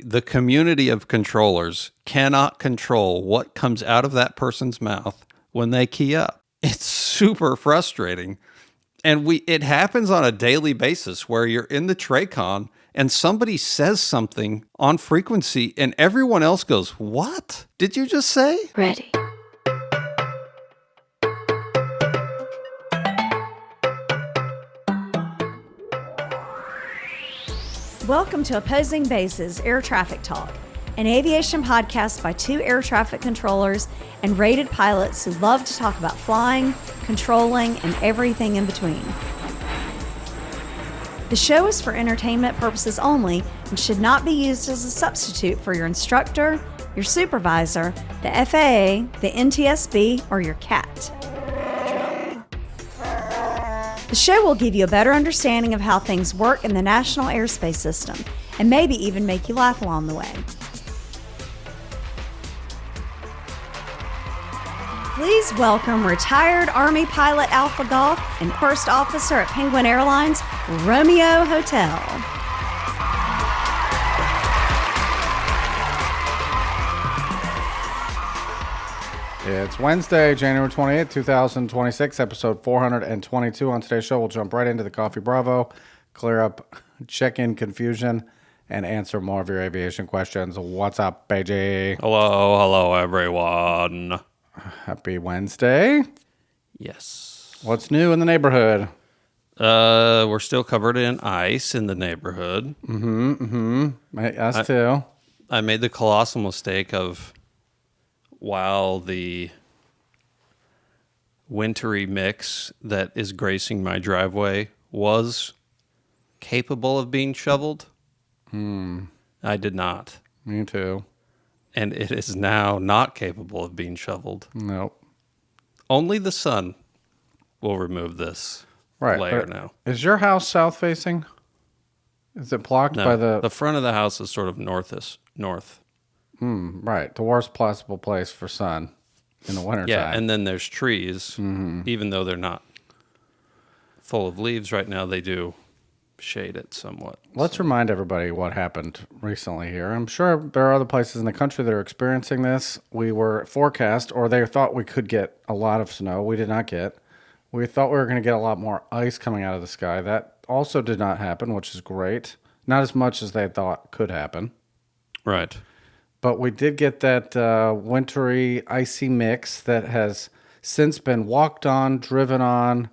The community of controllers cannot control what comes out of that person's mouth when they key up. It's super frustrating. And it happens on a daily basis where you're in the Tracon and somebody says something on frequency and everyone else goes, "What did you just say?" Ready. Welcome to Opposing Bases Air Traffic Talk, an aviation podcast by two air traffic controllers and rated pilots who love to talk about flying, controlling, and everything in between. The show is for entertainment purposes only and should not be used as a substitute for your instructor, your supervisor, the FAA, the NTSB, or your CAT. The show will give you a better understanding of how things work in the National Airspace System and maybe even make you laugh along the way. Please welcome retired Army pilot Alpha Golf and first officer at Penguin Airlines, Romeo Hotel. It's Wednesday, January 28th, 2026, episode 422. On today's show, we'll jump right into the Coffee Bravo, clear up check-in confusion, and answer more of your aviation questions. What's up, BG? Hello, everyone. Happy Wednesday. Yes. What's new in the neighborhood? We're still covered in ice in the neighborhood. Us too. I made the colossal mistake of, while the wintry mix that is gracing my driveway was capable of being shoveled, I did not. Me too. And it is now not capable of being shoveled. Nope. Only the sun will remove this layer now. Is your house south-facing? Is it blocked by the front of the house is sort of north. Right. The worst possible place for sun in the wintertime. Yeah, and then there's trees. Even though they're not full of leaves right now, they do shade it somewhat. Let's remind everybody what happened recently here. I'm sure there are other places in the country that are experiencing this. We were forecast, or they thought we could get a lot of snow. We did not get. We thought we were going to get a lot more ice coming out of the sky. That also did not happen, which is great. Not as much as they thought could happen. Right. But we did get that wintry, icy mix that has since been walked on, driven on,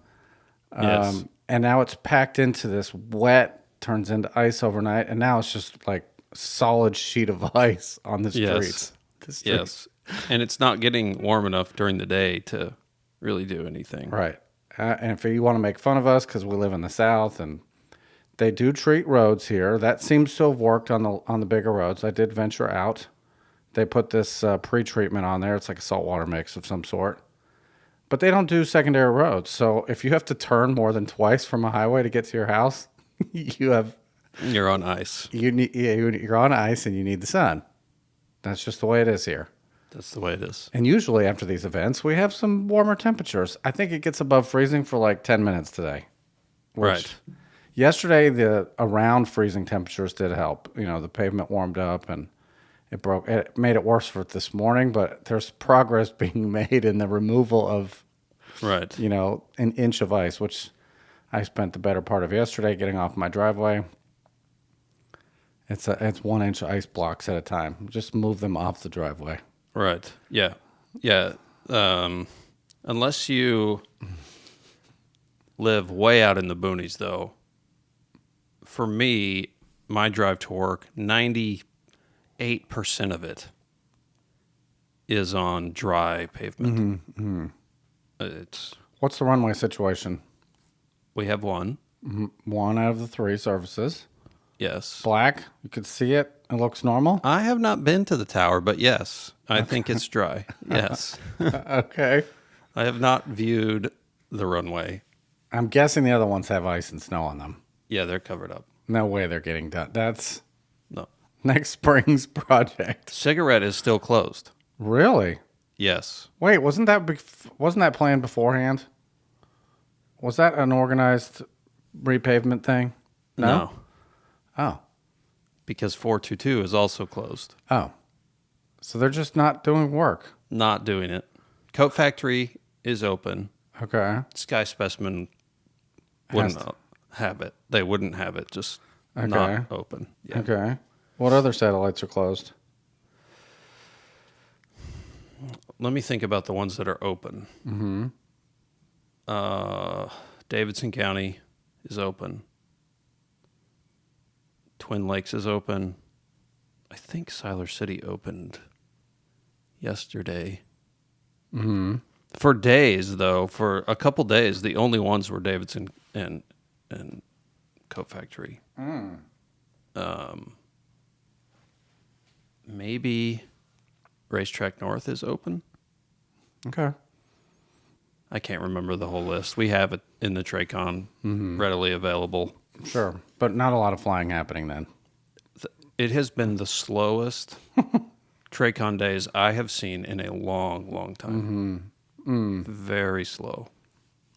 Yes. and now it's packed into this wet, turns into ice overnight, and now it's just like a solid sheet of ice on the streets. Yes. And it's not getting warm enough during the day to really do anything. Right. And if you want to make fun of us because we live in the South and they do treat roads here, that seems to have worked on the bigger roads. I did venture out. They put this pre-treatment on there. It's like a saltwater mix of some sort. But they don't do secondary roads. So if you have to turn more than twice from a highway to get to your house, You're on ice. You're on ice and you need the sun. That's just the way it is here. That's the way it is. And usually after these events, we have some warmer temperatures. I think it gets above freezing for like 10 minutes today. Right. Yesterday, the around freezing temperatures did help. You know, the pavement warmed up and it made it worse for this morning, but there's progress being made in the removal of, Right. an inch of ice, which I spent the better part of yesterday getting off my driveway. It's 1 inch ice blocks at a time. Just move them off the driveway. Right. Yeah. Yeah. Unless you live way out in the boonies, though, for me, my drive to work, 98% of it is on dry pavement. What's the runway situation? We have one. One out of the 3 services. Yes. Black. You could see it. It looks normal. I have not been to the tower, but yes, I think it's dry. Yes. Okay. I have not viewed the runway. I'm guessing the other ones have ice and snow on them. Yeah, they're covered up. No way they're getting done. That's No. next spring's project. Cigarette is still closed. Really? Yes. Wait, wasn't that planned beforehand? Was that an organized repavement thing? No. Oh. because 422 is also closed. Oh. So they're just not doing work. Not doing it. Coat Factory is open. Okay. Sky Specimen wouldn't have it. They wouldn't have it, just not open. Yeah. Okay. What other satellites are closed? Let me think about the ones that are open. Davidson County is open. Twin Lakes is open. I think Siler City opened yesterday. For days, though, for a couple days, the only ones were Davidson and Coat Factory. Maybe Racetrack North is open. Okay. I can't remember the whole list. We have it in the Tracon readily available. Sure. But not a lot of flying happening then. It has been the slowest Tracon days I have seen in a long, long time. Very slow.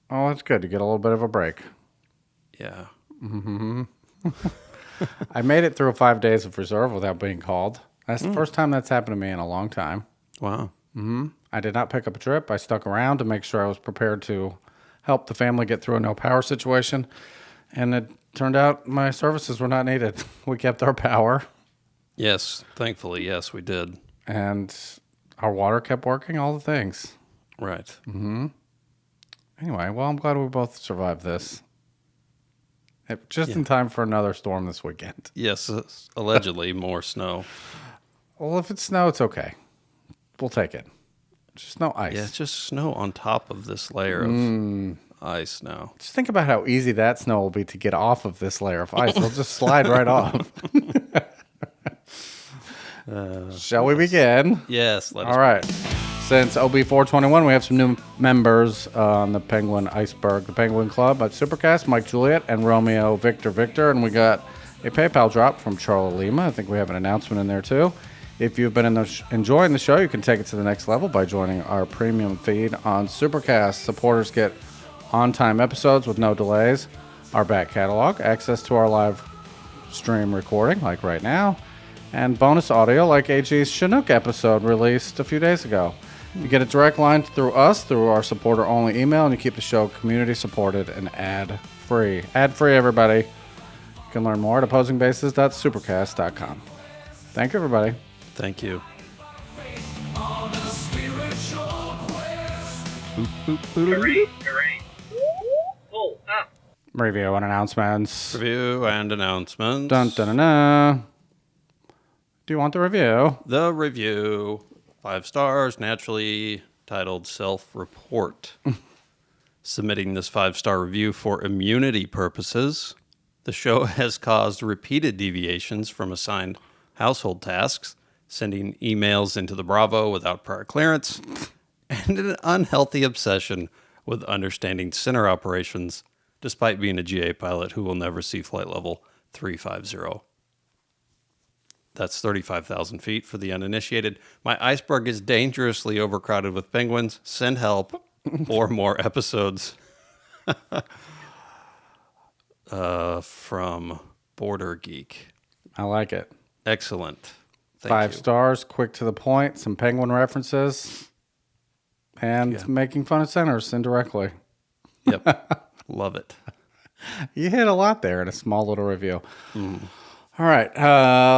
Oh, that's good to get a little bit of a break. Yeah. I made it through 5 days of reserve without being called. That's the first time that's happened to me in a long time. Wow. I did not pick up a trip. I stuck around to make sure I was prepared to help the family get through a no power situation. And it turned out my services were not needed. We kept our power. Yes. Thankfully, yes, we did. And our water kept working, all the things. Right. Anyway, well, I'm glad we both survived this. Just in time for another storm this weekend. Yes. Allegedly more snow. Well, if it's snow, it's okay. We'll take it. Just no ice. Yeah, it's just snow on top of this layer of ice now. Just think about how easy that snow will be to get off of this layer of ice. It'll just slide right off. Shall we begin? Yes. All right. Since OB422, we have some new members on the Penguin Iceberg, the Penguin Club at Supercast, Mike Juliet and Romeo Victor. And we got a PayPal drop from Charlie Lima. I think we have an announcement in there too. If you've been enjoying the show, you can take it to the next level by joining our premium feed on Supercast. Supporters get on-time episodes with no delays, our back catalog, access to our live stream recording like right now, and bonus audio like AG's Chinook episode released a few days ago. You get a direct line through us, through our supporter-only email, and you keep the show community-supported and ad-free. Ad-free, everybody. You can learn more at opposingbases.supercast.com. Thank you, everybody. Thank you. Review and announcements. Review and announcements. Dun, dun, dun, dun. Do you want the review? The review. 5 stars, naturally titled Self-Report. Submitting this 5-star review for immunity purposes. The show has caused repeated deviations from assigned household tasks, sending emails into the Bravo without prior clearance, and an unhealthy obsession with understanding center operations, despite being a GA pilot who will never see flight level 350. That's 35,000 feet for the uninitiated. My iceberg is dangerously overcrowded with penguins. Send help or more episodes. From Border Geek. I like it. Excellent. Thank 5 you. stars, quick to the point, some penguin references, and making fun of centers indirectly. Yep. Love it. You hit a lot there in a small little review. All right.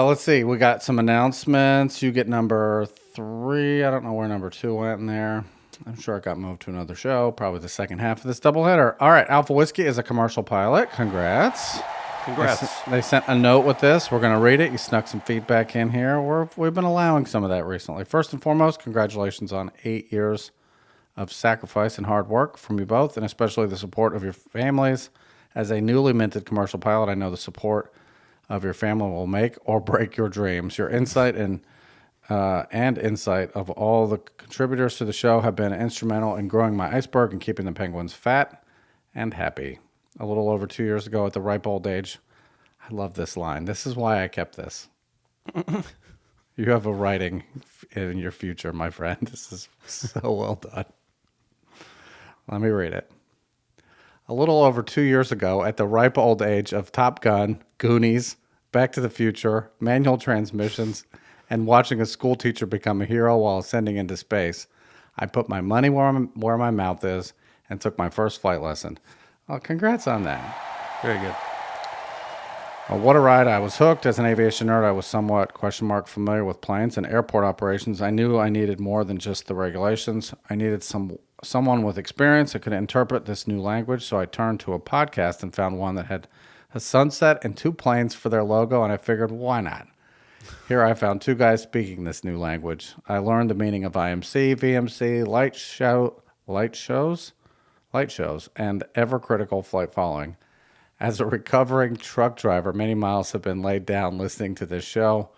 Let's see. We got some announcements. You get number 3. I don't know where number 2 went in there. I'm sure it got moved to another show, probably the second half of this doubleheader. All right. Alpha Whiskey is a commercial pilot. Congrats. They sent a note with this. We're going to read it. You snuck some feedback in here. We've been allowing some of that recently. First and foremost, congratulations on 8 years of sacrifice and hard work from you both, and especially the support of your families. As a newly minted commercial pilot, I know the support of your family will make or break your dreams. Your insight and insight of all the contributors to the show have been instrumental in growing my iceberg and keeping the penguins fat and happy. A little over 2 years ago at the ripe old age. I love this line. This is why I kept this. You have a writing in your future, my friend. This is so well done. Let me read it. A little over 2 years ago, at the ripe old age of Top Gun, Goonies, Back to the Future, manual transmissions, and watching a school teacher become a hero while ascending into space. I put my money where my mouth is and took my first flight lesson. Well, congrats on that. Very good. Well, what a ride. I was hooked. As an aviation nerd, I was somewhat familiar with planes and airport operations. I knew I needed more than just the regulations. I needed someone with experience that could interpret this new language, so I turned to a podcast and found one that had a sunset and 2 planes for their logo, and I figured, why not? Here I found 2 guys speaking this new language. I learned the meaning of IMC, VMC, light shows, and ever-critical flight following. As a recovering truck driver, many miles have been laid down listening to this show.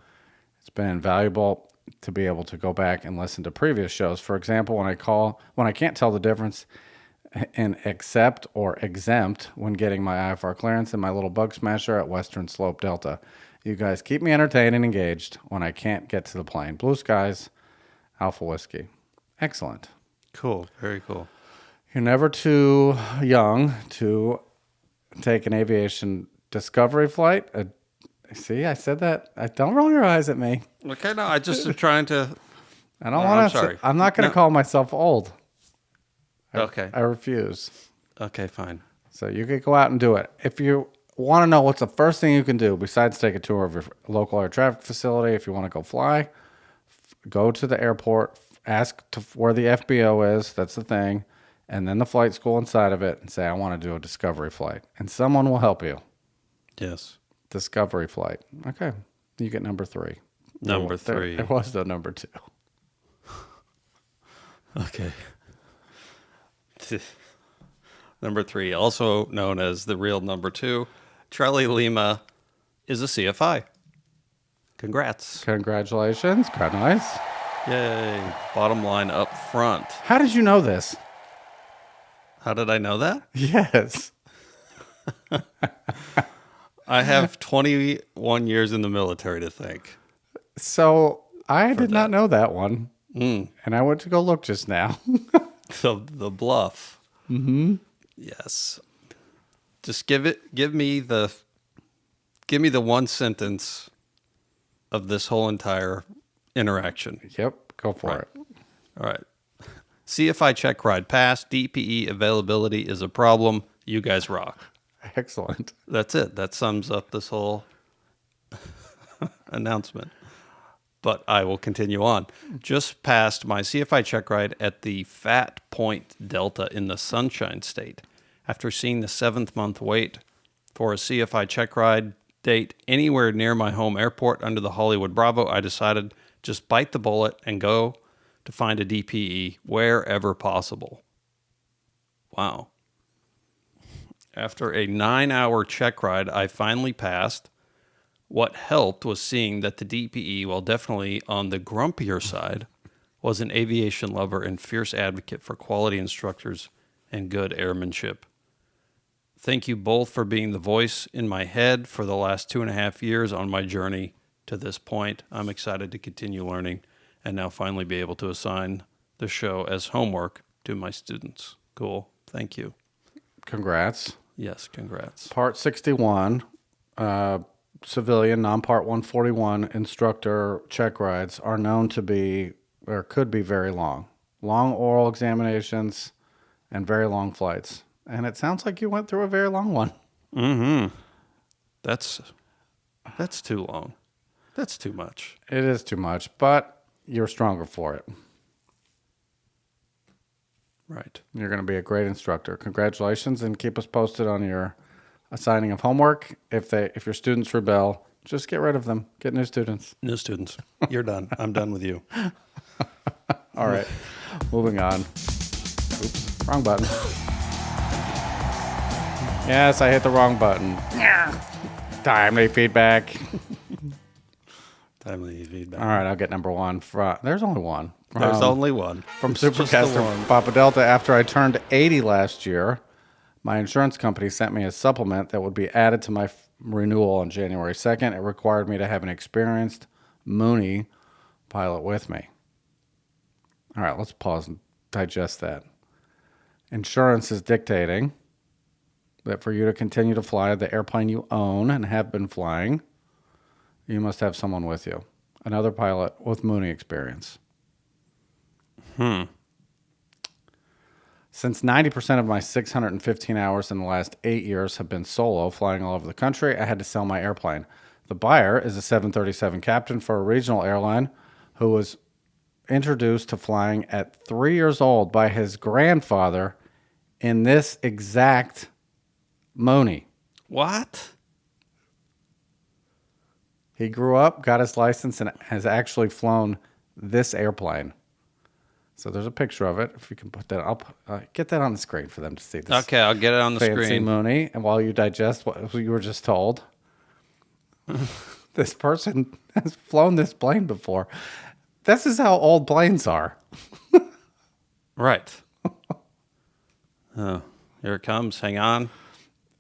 It's been invaluable to be able to go back and listen to previous shows. For example, when I can't tell the difference in accept or exempt when getting my IFR clearance in my little bug smasher at Western Slope Delta. You guys keep me entertained and engaged when I can't get to the plane. Blue skies, Alpha Whiskey. Excellent. Cool. Very cool. You're never too young to take an aviation discovery flight. See, I said that. Don't roll your eyes at me. Okay, no, I just am trying to. I don't want to. Sorry. I'm not going to call myself old. Okay. I refuse. Okay, fine. So you could go out and do it. If you want to know what's the first thing you can do besides take a tour of your local air traffic facility, if you want to go fly, go to the airport, ask where the FBO is. That's the thing. And then the flight school inside of it and say, I want to do a discovery flight. And someone will help you. Yes. Discovery flight. Okay. You get number 3. Number 3. There was no number 2. Okay. Number 3, also known as the real number 2, Charlie Lima is a CFI. Congrats. Congratulations. Quite nice. Yay. Bottom line up front. How did you know this? How did I know that? Yes. I have 21 years in the military to thank. So I did not know that one. Mm. And I went to go look just now. The bluff. Mm-hmm. Yes. Just give me the one sentence of this whole entire interaction. Yep. Go for it. All right. CFI check ride passed. DPE availability is a problem. You guys rock. Excellent. That's it. That sums up this whole announcement. But I will continue on. Just passed my CFI check ride at the Fat Point Delta in the Sunshine State. After seeing the 7th month wait for a CFI check ride date anywhere near my home airport under the Hollywood Bravo, I decided just bite the bullet and go to find a DPE wherever possible. Wow. After a 9-hour check ride, I finally passed. What helped was seeing that the DPE, while definitely on the grumpier side, was an aviation lover and fierce advocate for quality instructors and good airmanship. Thank you both for being the voice in my head for the last 2.5 years on my journey to this point. I'm excited to continue learning and now finally be able to assign the show as homework to my students. Cool. Thank you. Congrats. Yes, congrats. Part 61, civilian, non-Part 141 instructor check rides are known to be, or could be very long. Long oral examinations and very long flights. And it sounds like you went through a very long one. Mm-hmm. That's too long. That's too much. It is too much, but you're stronger for it. Right. You're going to be a great instructor. Congratulations, and keep us posted on your assigning of homework. If your students rebel, just get rid of them. Get new students. New students. You're done. I'm done with you. All right. Moving on. Oops. Wrong button. Yes, I hit the wrong button. Timely feedback. Timely feedback. All right, I'll get number 1. There's only one. There's only one. From It's just the Supercaster one. Papa Delta. After I turned 80 last year, my insurance company sent me a supplement that would be added to my renewal on January 2nd. It required me to have an experienced Mooney pilot with me. All right, let's pause and digest that. Insurance is dictating that for you to continue to fly the airplane you own and have been flying, You must have someone with you. Another pilot with Mooney experience. Since 90% of my 615 hours in the last 8 years have been solo, flying all over the country, I had to sell my airplane. The buyer is a 737 captain for a regional airline who was introduced to flying at 3 years old by his grandfather in this exact Mooney. What? He grew up, got his license, and has actually flown this airplane. So there's a picture of it. If you can put that up, get that on the screen for them to see. This Okay, I'll get it on the fancy screen. Mooney. And while you digest what you were just told, this person has flown this plane before. This is how old planes are. Right. Oh, here it comes. Hang on.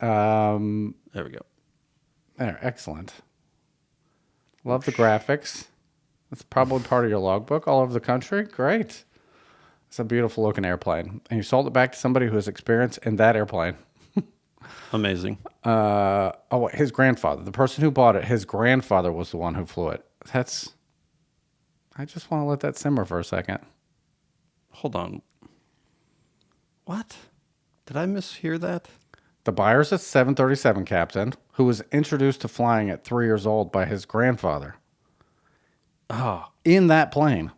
There we go. There, excellent. Love the graphics. That's probably part of your logbook all over the country. Great. It's a beautiful looking airplane. And you sold it back to somebody who has experience in that airplane. Amazing. His grandfather. The person who bought it, his grandfather was the one who flew it. I just want to let that simmer for a second. Hold on. What? Did I mishear that? The buyer's a 737 captain who was introduced to flying at 3 years old by his grandfather. Oh, In that plane.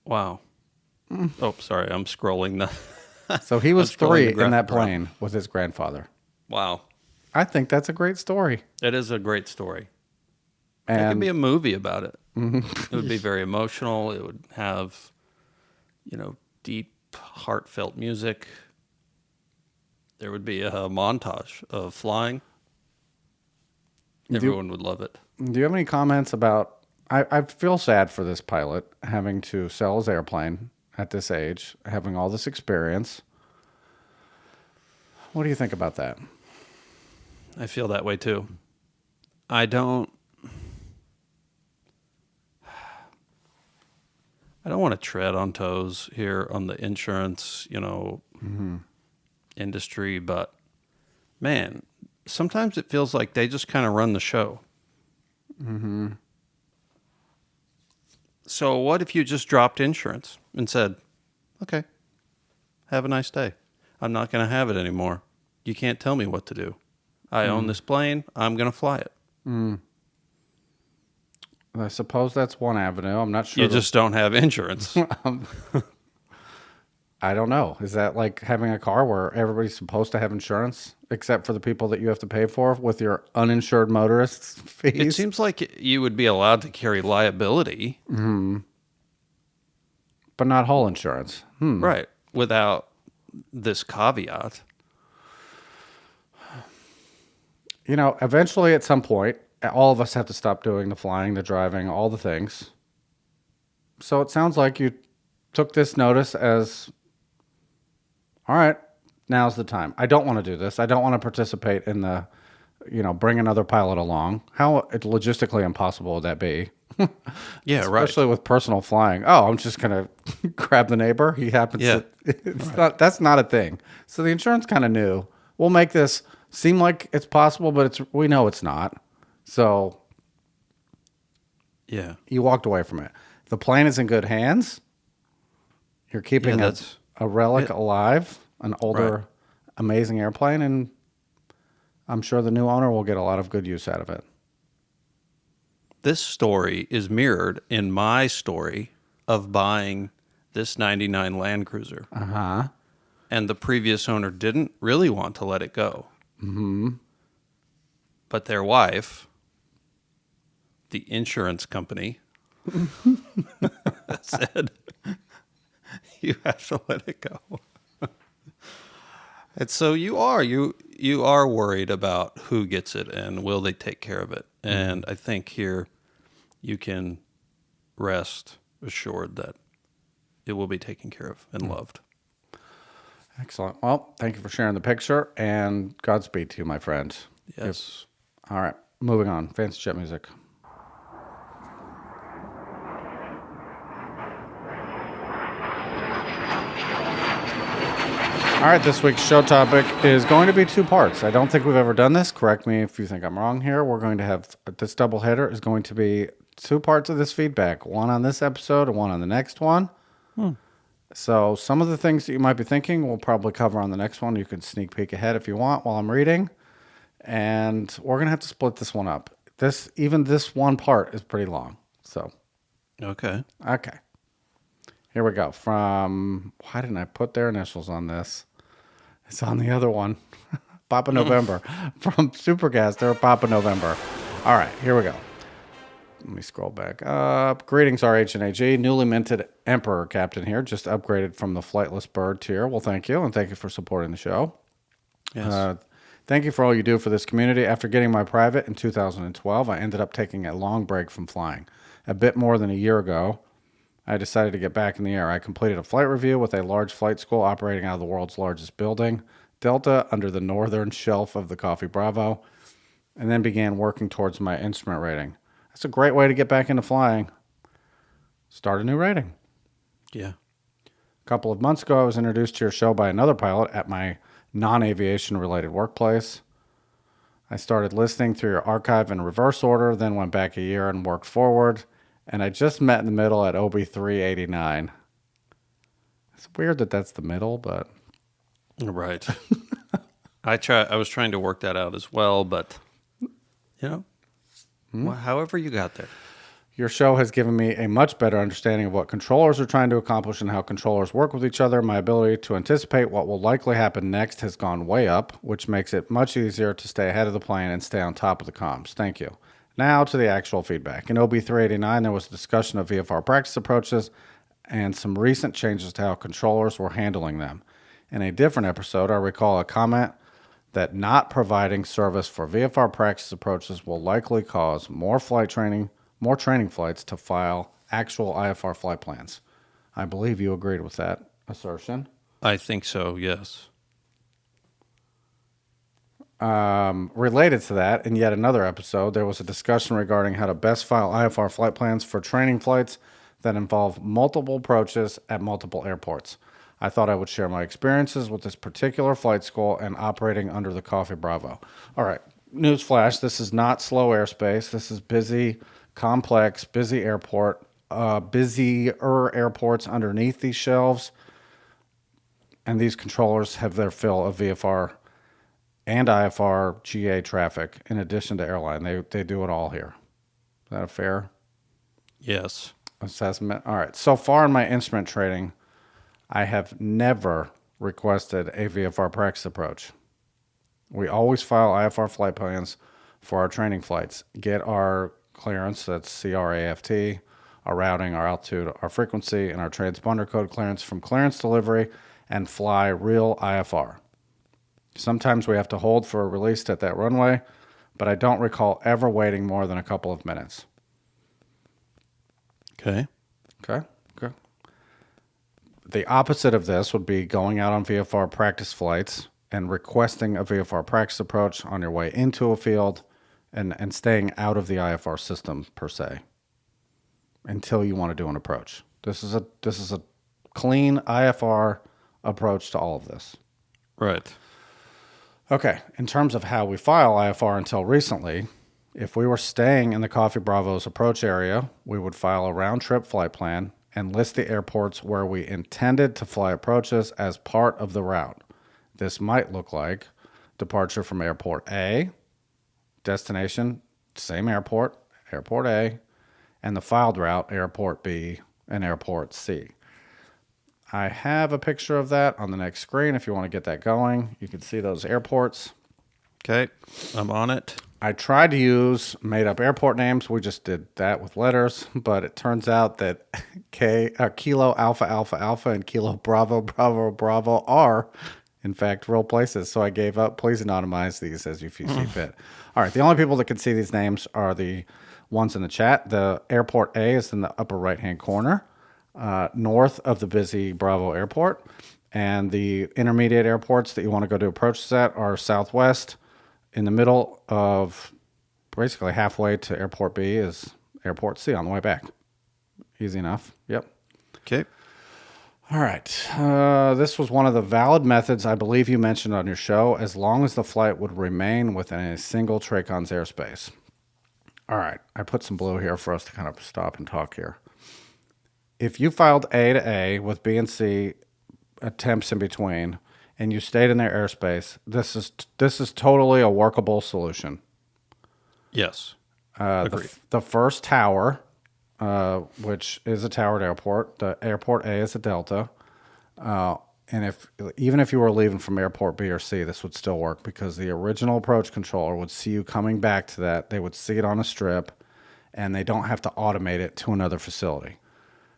wow. Oh, sorry. I'm scrolling. So he was I'm scrolling 3 in that graphic around. plane with his grandfather. Wow. I think that's a great story. It is a great story. There could And be a movie about it. It would be very emotional. It would have, deep, heartfelt music. There would be a montage of flying. Everyone would love it. do you have any comments about... I feel sad for this pilot having to sell his airplane at this age, having all this experience. What do you think about that? I feel that way too. I don't want to tread on toes here on the insurance, industry, but man, sometimes it feels like they just kind of run the show. So what if you just dropped insurance and said, okay, have a nice day. I'm not going to have it anymore. You can't tell me what to do. I own this plane. I'm going to fly it. I suppose that's one avenue. I'm not sure. You just don't have insurance. I don't know. Is that like having a car where everybody's supposed to have insurance except for the people that you have to pay for with your uninsured motorists fees? It seems like you would be allowed to carry liability. But not whole insurance. Right. Without this caveat. Eventually at some point, all of us have to stop doing the flying, the driving, all the things. So it sounds like you took this notice as, all right, now's the time. I don't want to do this. I don't want to participate in the, bring another pilot along. How logistically impossible would that be? Yeah, right. Especially with personal flying. Oh, I'm just going to grab the neighbor. He happens to... That's not a thing. So the insurance kind of knew. We'll make this seem like it's possible, but we know it's not. So Yeah. you walked away from it. The plane is in good hands. You're keeping a relic alive, an older, amazing airplane, and I'm sure the new owner will get a lot of good use out of it. This story is mirrored in my story of buying this 99 Land Cruiser. Uh-huh. And the previous owner didn't really want to let it go. But their wife, the insurance company, said, you have to let it go. And so you are worried about who gets it and will they take care of it. And I think here you can rest assured that it will be taken care of and loved. Excellent. Well, thank you for sharing the picture, and Godspeed to you, my friend. Yes. All right, moving on. Fancy jet music. All right, this week's show topic is going to be 2 parts. I don't think we've ever done this. Correct me if you think I'm wrong here. We're going to have this double header is going to be 2 parts of this feedback, one on this episode and one on the next one. So some of the things that you might be thinking we'll probably cover on the next one. You can sneak peek ahead if you want while I'm reading. And we're going to have to split this one up. Even this one part is pretty long. So, Okay. Here we go. Why didn't I put their initials on this? It's on the other one. Papa November. From Supercaster, Papa November. All right, here we go. Let me scroll back up. Greetings, RH&AG. Newly minted Emperor Captain here. Just upgraded from the Flightless Bird tier. Well, thank you, and thank you for supporting the show. Yes. Thank you for all you do for this community. After getting my private in 2012, I ended up taking a long break from flying. A bit more than a year ago, I decided to get back in the air. I completed a flight review with a large flight school operating out of the world's largest building, Delta, under the northern shelf of the Coffee Bravo, and then began working towards my instrument rating. That's a great way to get back into flying. Start a new rating. Yeah. A couple of months ago, I was introduced to your show by another pilot at my non-aviation related workplace. I started listening through your archive in reverse order, then went back a year and worked forward, and I just met in the middle at OB389. It's weird that that's the middle, but... Right. I was trying to work that out as well, but, however you got there. Your show has given me a much better understanding of what controllers are trying to accomplish and how controllers work with each other. My ability to anticipate what will likely happen next has gone way up, which makes it much easier to stay ahead of the plane and stay on top of the comms. Thank you. Now to the actual feedback. In OB389, there was a discussion of VFR practice approaches and some recent changes to how controllers were handling them. In a different episode, I recall a comment that not providing service for VFR practice approaches will likely cause more training flights to file actual IFR flight plans. I believe you agreed with that assertion. I think so, yes. Related to that, in yet another episode, there was a discussion regarding how to best file IFR flight plans for training flights that involve multiple approaches at multiple airports. I thought I would share my experiences with this particular flight school and operating under the Coffee Bravo. All right, newsflash, this is not slow airspace. This is busy, complex, busy airport, busier airports underneath these shelves. And these controllers have their fill of VFR and IFR GA traffic in addition to airline. They do it all here. Is that a fair Yes. assessment? All right. So far in my instrument trading, I have never requested a VFR practice approach. We always file IFR flight plans for our training flights. Get our clearance, that's CRAFT, our routing, our altitude, our frequency, and our transponder code clearance from clearance delivery, and fly real IFR. Sometimes we have to hold for a release at that runway, but I don't recall ever waiting more than a couple of minutes. Okay. Okay. The opposite of this would be going out on VFR practice flights and requesting a VFR practice approach on your way into a field and staying out of the IFR system per se until you want to do an approach. This is a clean IFR approach to all of this. Right. Okay, in terms of how we file IFR until recently, if we were staying in the Coffee Bravo's approach area, we would file a round-trip flight plan and list the airports where we intended to fly approaches as part of the route. This might look like departure from Airport A, destination, same airport, Airport A, and the filed route, Airport B and Airport C. I have a picture of that on the next screen if you want to get that going. You can see those airports. Okay. I'm on it. I tried to use made-up airport names. We just did that with letters, but it turns out that Kilo Alpha Alpha Alpha and Kilo Bravo Bravo Bravo are, in fact, real places. So I gave up. Please anonymize these as you see fit. All right. The only people that can see these names are the ones in the chat. The Airport A is in the upper right-hand corner, north of the busy Bravo Airport. And the intermediate airports that you want to go do approaches at are southwest. In the middle of basically halfway to Airport B is Airport C on the way back. Easy enough. Yep. Okay. All right. This was one of the valid methods I believe you mentioned on your show, as long as the flight would remain within a single TRACON's airspace. All right. I put some blue here for us to kind of stop and talk here. If you filed A to A with B and C attempts in between, and you stayed in their airspace, this is totally a workable solution. Yes. The first tower, which is a towered airport, the airport A is a delta, and even if you were leaving from airport B or C, this would still work because the original approach controller would see you coming back to that. They would see it on a strip, and they don't have to automate it to another facility.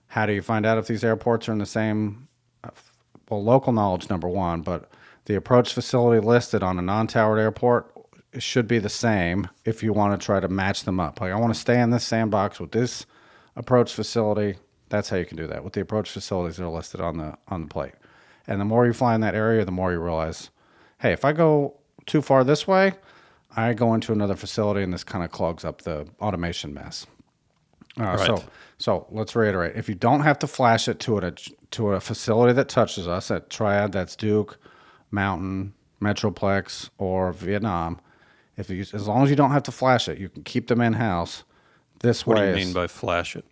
How do you find out if these airports are in the same? Well, local knowledge, number one, but the approach facility listed on a non-towered airport should be the same if you want to try to match them up. Like, I want to stay in this sandbox with this approach facility. That's how you can do that with the approach facilities that are listed on the plate. And the more you fly in that area, the more you realize, hey, if I go too far this way, I go into another facility and this kind of clogs up the automation mess. Right. So let's reiterate. If you don't have to flash it to a facility that touches us, at Triad, that's Duke, Mountain, Metroplex, or Vietnam, as long as you don't have to flash it, you can keep them in-house. What do you mean by flash it?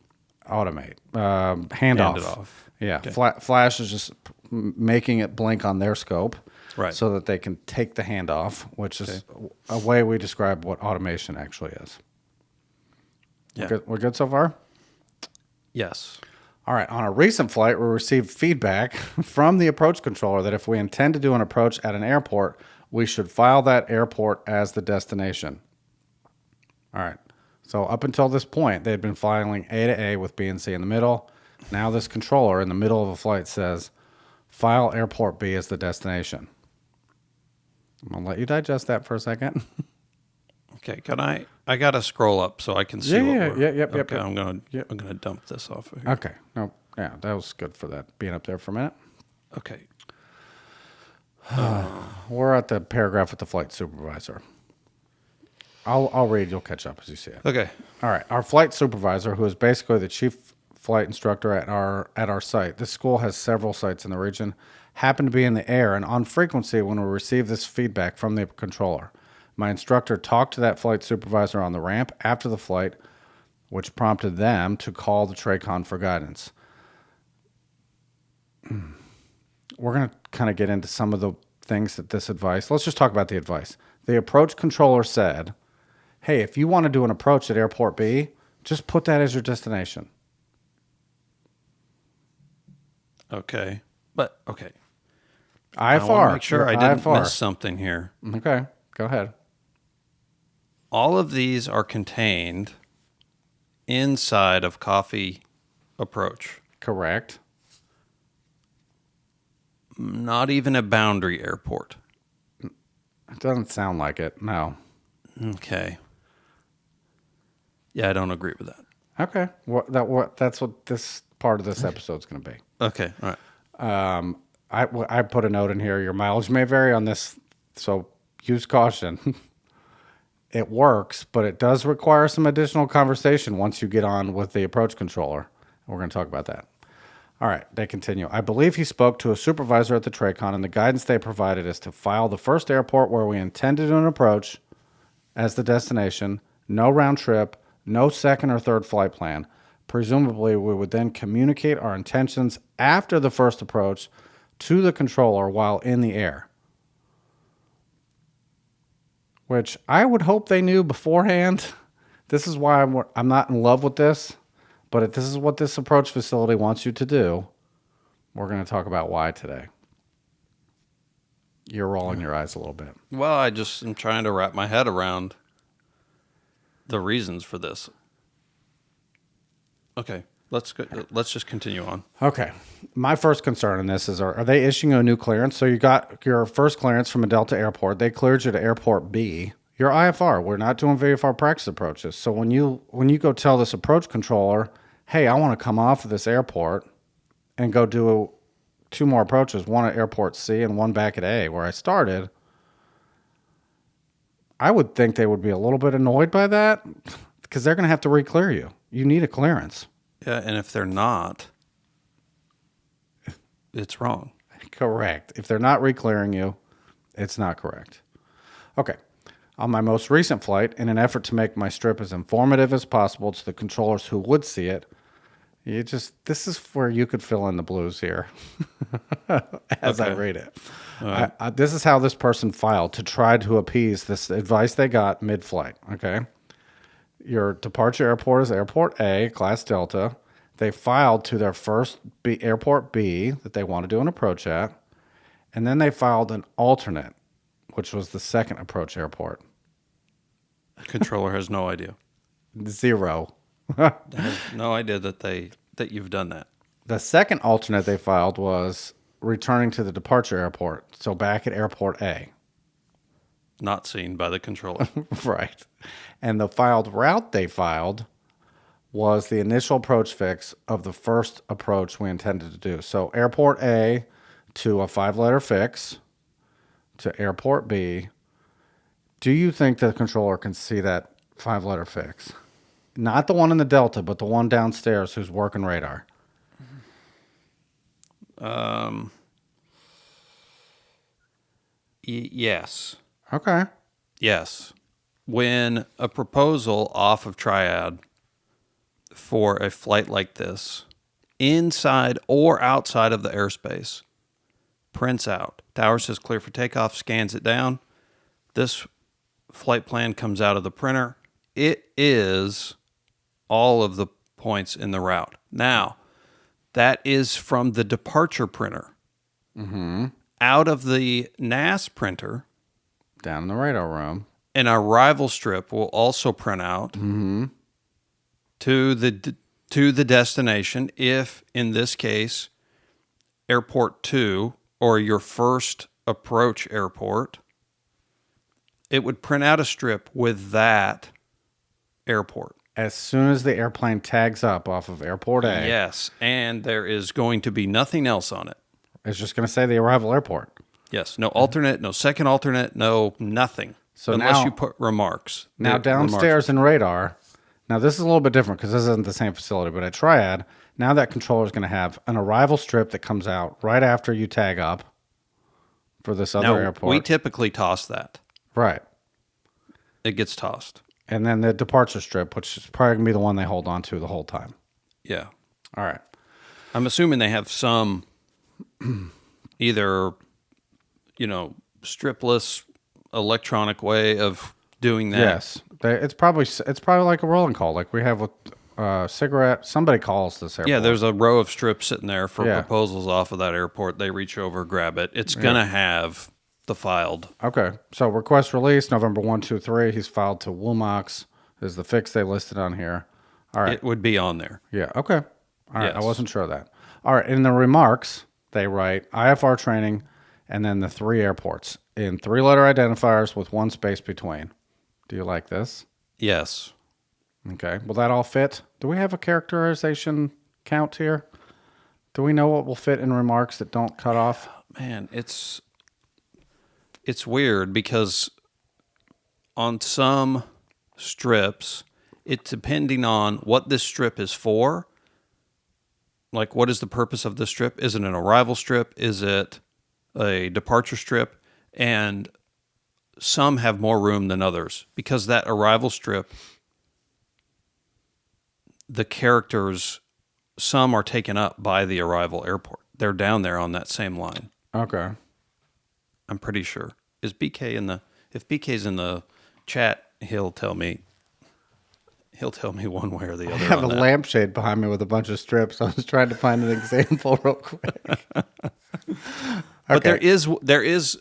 Automate. Handoff. Hand it off. Yeah. Okay. Flash is just making it blink on their scope. Right. So that they can take the handoff, which is a way we describe what automation actually is. Yeah. We're good so far? Yes. All right. On a recent flight, we received feedback from the approach controller that if we intend to do an approach at an airport, we should file that airport as the destination. All right. So up until this point, they had been filing A to A with B and C in the middle. Now this controller in the middle of a flight says, file airport B as the destination. I'm going to let you digest that for a second. Okay. I got to scroll up so I can see Yep. I'm going to dump this off of here. Okay. No, yeah, that was good for that, being up there for a minute. Okay. We're at the paragraph with the flight supervisor. I'll read. You'll catch up as you see it. Okay. All right. Our flight supervisor, who is basically the chief flight instructor at our site. This school has several sites in the region. Happened to be in the air and on frequency when we received this feedback from the controller. My instructor talked to that flight supervisor on the ramp after the flight, which prompted them to call the TRACON for guidance. We're going to kind of get into some of the things that this advice. Let's just talk about the advice. The approach controller said, hey, if you want to do an approach at airport B, just put that as your destination. Okay. But, okay. IFR. I want to make sure I didn't IFR. miss something here. Okay. Go ahead. All of these are contained inside of Coffee Approach. Correct. Not even a boundary airport. It doesn't sound like it. No. Okay. Yeah, I don't agree with that. Okay. That's what this part of this episode is going to be. Okay. All right. I put a note in here. Your mileage may vary on this, so use caution. It works, but it does require some additional conversation once you get on with the approach controller. We're going to talk about that. All right, they continue. I believe he spoke to a supervisor at the TRACON, and the guidance they provided is to file the first airport where we intend to do an approach as the destination, no round trip, no second or third flight plan. Presumably, we would then communicate our intentions after the first approach to the controller while in the air. Which I would hope they knew beforehand. This is why I'm not in love with this, but if this is what this approach facility wants you to do, we're going to talk about why today. You're rolling your eyes a little bit. Well, I just am trying to wrap my head around the reasons for this. Okay, let's just continue on. Okay. My first concern in this is, are they issuing a new clearance? So you got your first clearance from a Delta airport. They cleared you to airport B. You're IFR. We're not doing VFR practice approaches. So when you go tell this approach controller, hey, I want to come off of this airport and go do two more approaches, one at airport C and one back at A where I started, I would think they would be a little bit annoyed by that because they're going to have to re-clear you. You need a clearance. Yeah, and if they're not, it's wrong. Correct. If they're not re-clearing you, it's not correct. Okay. On my most recent flight, in an effort to make my strip as informative as possible to the controllers who would see it, this is where you could fill in the blues here as I Okay. read it. This is how this person filed to try to appease this advice they got mid-flight. Okay. Your departure airport is Airport A, Class Delta. They filed to their first Airport B that they want to do an approach at. And then they filed an alternate, which was the second approach airport. Controller has no idea. 0. Has no idea that you've done that. The second alternate they filed was returning to the departure airport. So back at Airport A. Not seen by the controller. Right. And the filed route they filed was the initial approach fix of the first approach we intended to do. So Airport A to a 5-letter fix to Airport B. Do you think the controller can see that 5-letter fix? Not the one in the Delta, but the one downstairs who's working radar. Yes. Okay. Yes. When a proposal off of Triad for a flight like this, inside or outside of the airspace, prints out. Tower says clear for takeoff, scans it down. This flight plan comes out of the printer. It is all of the points in the route. Now, that is from the departure printer. Mm-hmm. Out of the NAS printer, Down in the radar room. an arrival strip will also print out to the destination. If in this case, Airport 2 or your first approach airport, it would print out a strip with that airport. As soon as the airplane tags up off of Airport A, Yes, and there is going to be nothing else on it. it's just going to say the arrival airport. Yes, no alternate, no second alternate, no nothing. So unless now- you put remarks. Now, The downstairs in radar, now this is a little bit different because this isn't the same facility, but at Triad, now that controller is going to have an arrival strip that comes out right after you tag up for this other Now, airport. we typically toss that. Right. It gets tossed. And then the departure strip, which is probably going to be the one they hold on to the whole time. Yeah. All right. I'm assuming they have some either, stripless electronic way of doing that. Yes. It's probably like a rolling call, like we have with cigarette. Somebody calls this airport. Yeah, there's a row of strips sitting there for Yeah. proposals off of that airport. They reach over, grab it. It's going to have the filed. Okay. So request release, November 123. He's filed to WUMOX is the fix they listed on here. All right. It would be on there. Yeah. Okay. All right. I Yes. wasn't sure of that. All right. In the remarks, they write IFR training and then the 3 airports in 3-letter identifiers with 1 space between. Do you like this? Yes. Okay. Will that all fit? Do we have a characterization count here? Do we know what will fit in remarks that don't cut off? Man, it's weird because on some strips, it's depending on what this strip is for. Like, what is the purpose of this strip? Is it an arrival strip? Is it a departure strip? And some have more room than others because that arrival strip, the characters, some are taken up by the arrival airport. They're down there on that same line. Okay. I'm pretty sure. Is BK if BK's in the chat, he'll tell me one way or the other. I have a on that. lampshade behind me with a bunch of strips. I was trying to find an example real quick. But there is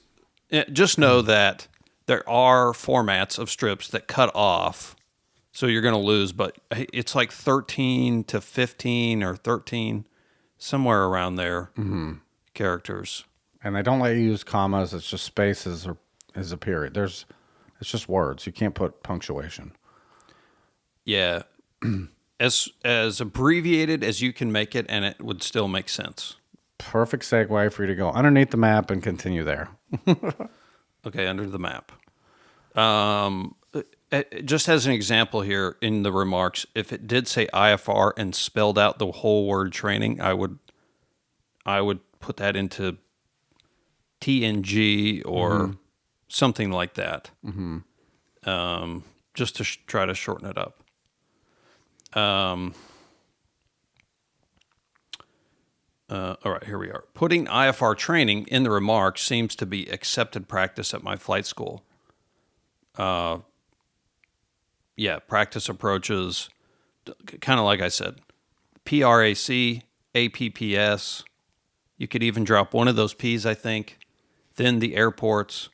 just know that there are formats of strips that cut off, so you're going to lose. But it's like 13 to 15 or 13, somewhere around there. Characters. And they don't let you use commas. It's just spaces or is a period. It's just words. You can't put punctuation. Yeah, as abbreviated as you can make it, and it would still make sense. Perfect segue for you to go underneath the map and continue there. Okay, under the map. Just as an example here in the remarks, if it did say IFR and spelled out the whole word training, I would put that into p&gt or something like that, just to try to shorten it up. All right, here we are. Putting IFR training in the remarks seems to be accepted practice at my flight school. Practice approaches, kind of like I said, PRAC, APPS. You could even drop one of those P's, I think. Then the airports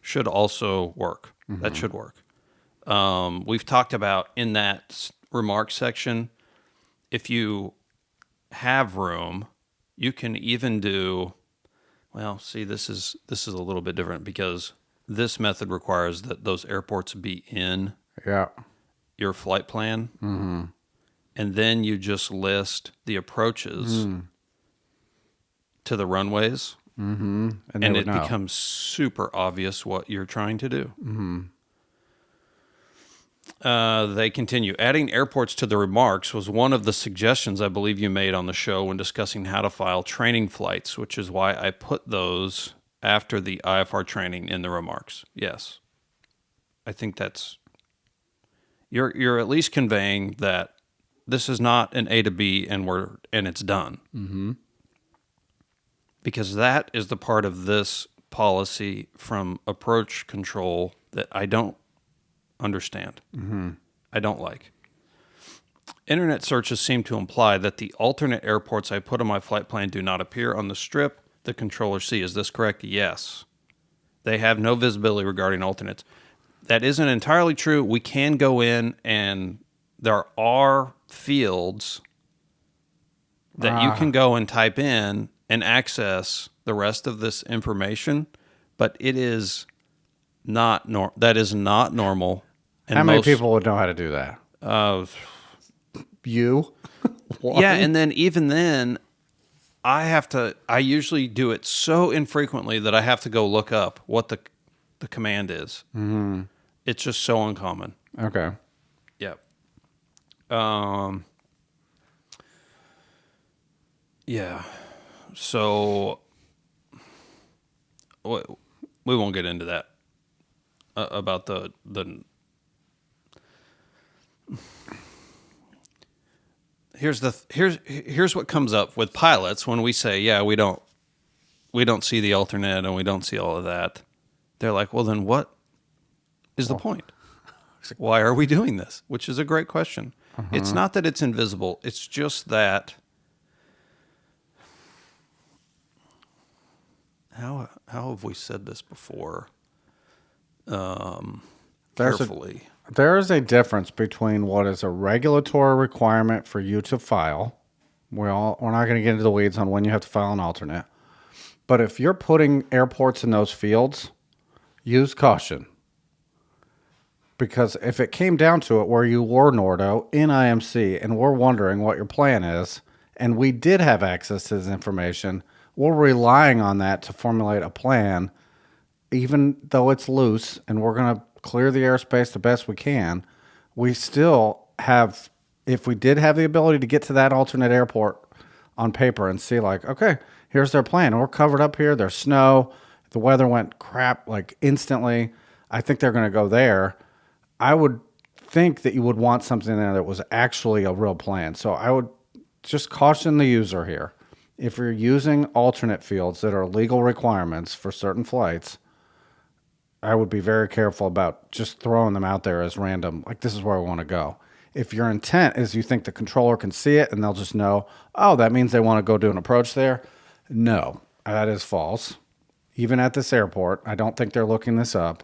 should also work. That should work. We've talked about in that remarks section, if you have room, you can even do, well, see, this is a little bit different because this method requires that those airports be in your flight plan. And then you just list the approaches to the runways. And it becomes super obvious what you're trying to do. They continue. Adding airports to the remarks was one of the suggestions I believe you made on the show when discussing how to file training flights, which is why I put those after the IFR training in the remarks. Yes. I think that's... You're at least conveying that this is not an A to B and it's done. Because that is the part of this policy from approach control that I don't understand. I don't like. Internet searches seem to imply that the alternate airports I put on my flight plan do not appear on the strip the controllers see. Is this correct? Yes. They have no visibility regarding alternates. That isn't entirely true. We can go in and there are fields that you can go and type in and access the rest of this information, but it is not that is not normal. And how many people would know how to do that? You? Yeah, and then even then, I usually do it so infrequently that I have to go look up what the command is. It's just so uncommon. Okay. Yep. Yeah. So we won't get into that about the here's what comes up with pilots when we say, yeah, we don't see the alternate and we don't see all of that. They're like, well, then what is the point? Why are we doing this? Which is a great question. It's not that it's invisible. It's just that how have we said this before? Carefully. There is a difference between what is a regulatory requirement for you to file. We're not going to get into the weeds on when you have to file an alternate. But if you're putting airports in those fields, use caution. Because if it came down to it where you were Nordo in IMC and we're wondering what your plan is, and we did have access to this information, we're relying on that to formulate a plan, even though it's loose and we're going to clear the airspace the best we can, we still have, if we did have the ability to get to that alternate airport on paper and see like, okay, here's their plan. We're covered up here. There's snow. The weather went crap like instantly. I think they're going to go there. I would think that you would want something there that was actually a real plan. So I would just caution the user here. If you're using alternate fields that are legal requirements for certain flights, I would be very careful about just throwing them out there as random, like this is where I want to go. If your intent is you think the controller can see it and they'll just know, oh, that means they want to go do an approach there. No, that is false. Even at this airport, I don't think they're looking this up.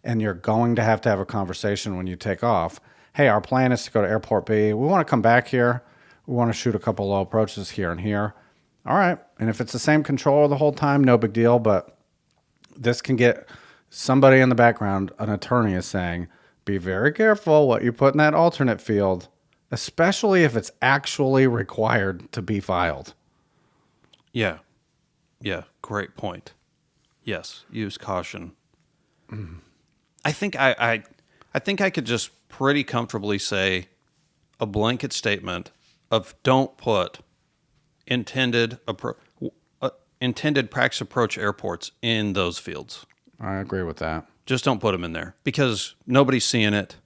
And you're going to have a conversation when you take off. Hey, our plan is to go to Airport B. We want to come back here. We want to shoot a couple low approaches here and here. All right. And if it's the same controller the whole time, no big deal. But this can get somebody in the background, an attorney is saying, be very careful what you put in that alternate field, especially if it's actually required to be filed. Yeah. Yeah. Great point. Yes. Use caution. I think I think I could just pretty comfortably say a blanket statement of don't put intended intended practice approach airports in those fields. I agree with that. Just don't put them in there because nobody's seeing it.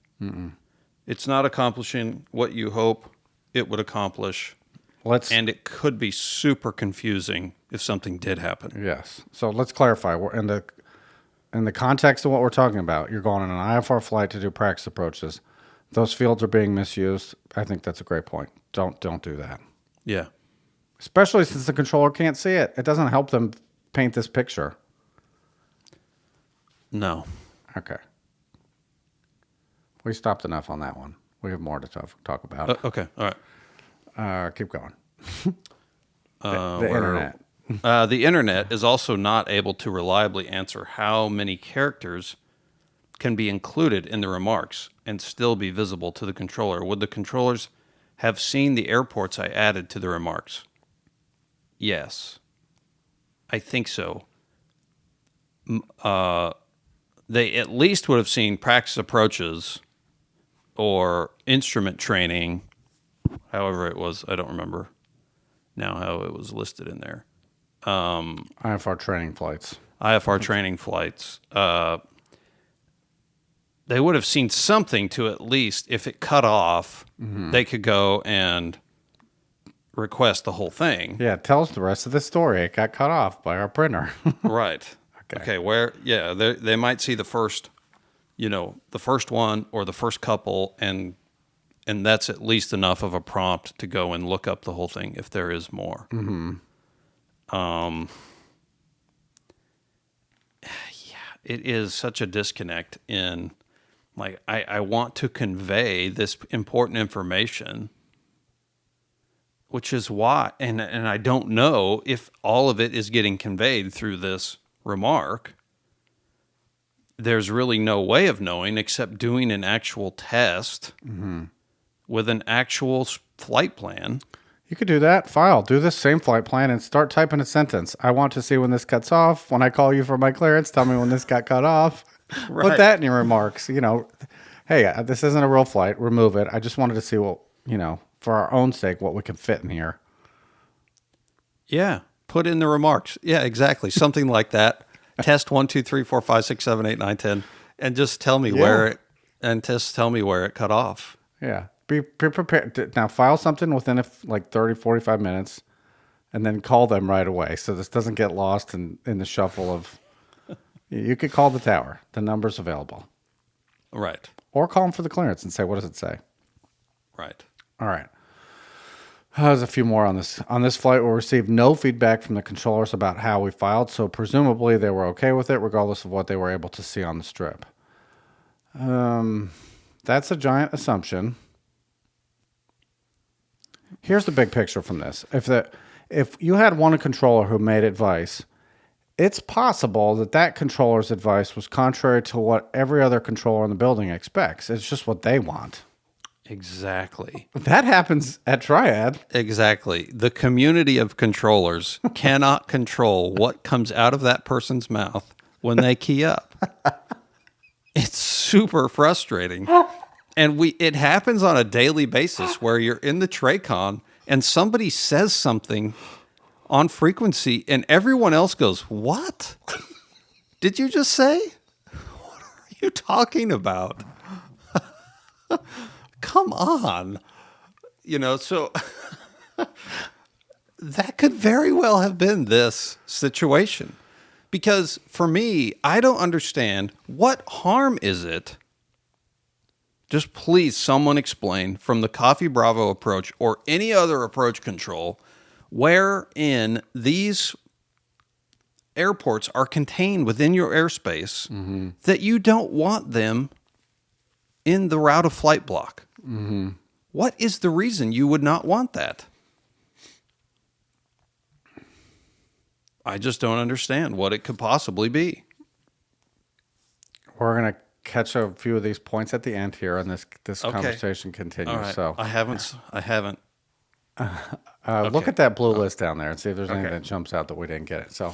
It's not accomplishing what you hope it would accomplish. And it could be super confusing if something did happen. Yes. So let's clarify. We're in the context of what we're talking about. You're going on an IFR flight to do practice approaches. Those fields are being misused. I think that's a great point. Don't do that. Yeah. Especially since the controller can't see it. It doesn't help them paint this picture. No. Okay. We stopped enough on that one. We have more to talk about. Okay. All right. Keep going. The internet. The internet is also not able to reliably answer how many characters can be included in the remarks and still be visible to the controller. Would the controllers have seen the airports I added to the remarks? Yes. I think so. They at least would have seen practice approaches or instrument training, however it was. I don't remember now how it was listed in there. IFR training flights. IFR training flights. They would have seen something to at least, if it cut off, they could go and request the whole thing. Yeah, it tells the rest of the story. It got cut off by our printer. Right. Okay. They might see the first one or the first couple, and that's at least enough of a prompt to go and look up the whole thing if there is more. It is such a disconnect in, like, I want to convey this important information, which is why, and I don't know if all of it is getting conveyed through this remark. There's really no way of knowing except doing an actual test with an actual flight plan. You could do that. Do this same flight plan and start typing a sentence. I want to see when this cuts off. When I call you for my clearance, tell me when this got cut off. Right. Put that in your remarks. Hey, this isn't a real flight. Remove it. I just wanted to see what, for our own sake, what we can fit in here. Yeah. Put in the remarks. Yeah, exactly. Something like that. Test 1, 2, 3, 4, 5, 6, 7, 8, 9, 10. And just tell me where it cut off. Yeah. Be prepared. Now, file something within 30, 45 minutes and then call them right away so this doesn't get lost in the shuffle of... You could call the tower. The number's available. Right. Or call them for the clearance and say, what does it say? Right. All right. There's a few more on this. On this flight, we received no feedback from the controllers about how we filed, so presumably they were okay with it, regardless of what they were able to see on the strip. That's a giant assumption. Here's the big picture from this. If you had one controller who made advice, it's possible that controller's advice was contrary to what every other controller in the building expects. It's just what they want. Exactly. That happens at Triad. Exactly. The community of controllers cannot control what comes out of that person's mouth when they key up. It's super frustrating. And it happens on a daily basis where you're in the Tracon and somebody says something on frequency and everyone else goes, "What? Did you just say? What are you talking about?" Come on. So that could very well have been this situation. Because for me, I don't understand what harm is it. Just please, someone explain from the Coffee Bravo approach or any other approach control wherein these airports are contained within your airspace that you don't want them in the route of flight block. What is the reason you would not want that? I just don't understand what it could possibly be. We're going to catch a few of these points at the end here, and this conversation continues. All right. So I haven't. Look at that blue list down there and see if there's anything that jumps out that we didn't get it. So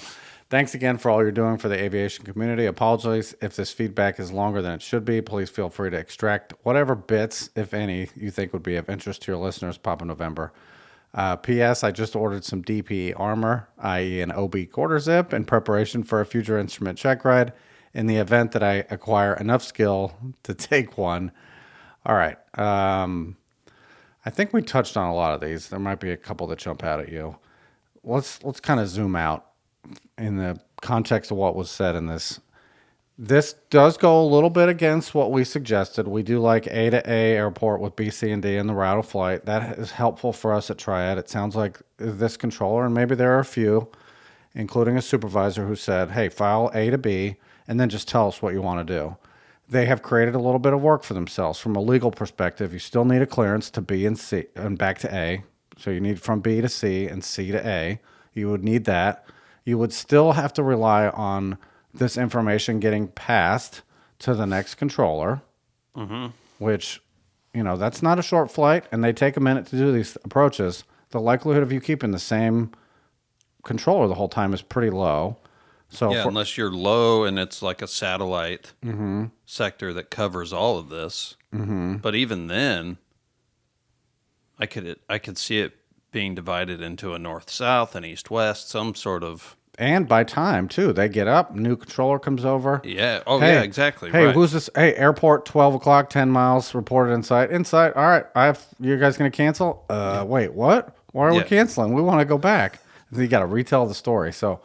thanks again for all you're doing for the aviation community. Apologies if this feedback is longer than it should be. Please feel free to extract whatever bits, if any, you think would be of interest to your listeners, Papa November. P.S. I just ordered some DP armor, i.e. an OB quarter zip, in preparation for a future instrument check ride in the event that I acquire enough skill to take one. All right. I think we touched on a lot of these. There might be a couple that jump out at you. Let's kind of zoom out in the context of what was said in this. This does go a little bit against what we suggested. We do like A to A airport with B, C, and D in the route of flight. That is helpful for us at Triad. It sounds like this controller, and maybe there are a few, including a supervisor who said, hey, file A to B, and then just tell us what you want to do. They have created a little bit of work for themselves. From a legal perspective, you still need a clearance to B and C and back to A. So you need from B to C and C to A. You would need that. You would still have to rely on this information getting passed to the next controller, which, that's not a short flight, and they take a minute to do these approaches. The likelihood of you keeping the same controller the whole time is pretty low. So unless you're low and it's like a satellite sector that covers all of this. But even then, I could see it being divided into a north-south and east-west, some sort of. And by time, too. They get up, new controller comes over. Yeah. Oh, yeah, exactly. Hey, right. Who's this? Hey, airport, 12 o'clock, 10 miles, reported inside. Inside, all right, you guys going to cancel? Wait, what? Why are we canceling? We want to go back. And then you got to retell the story. So,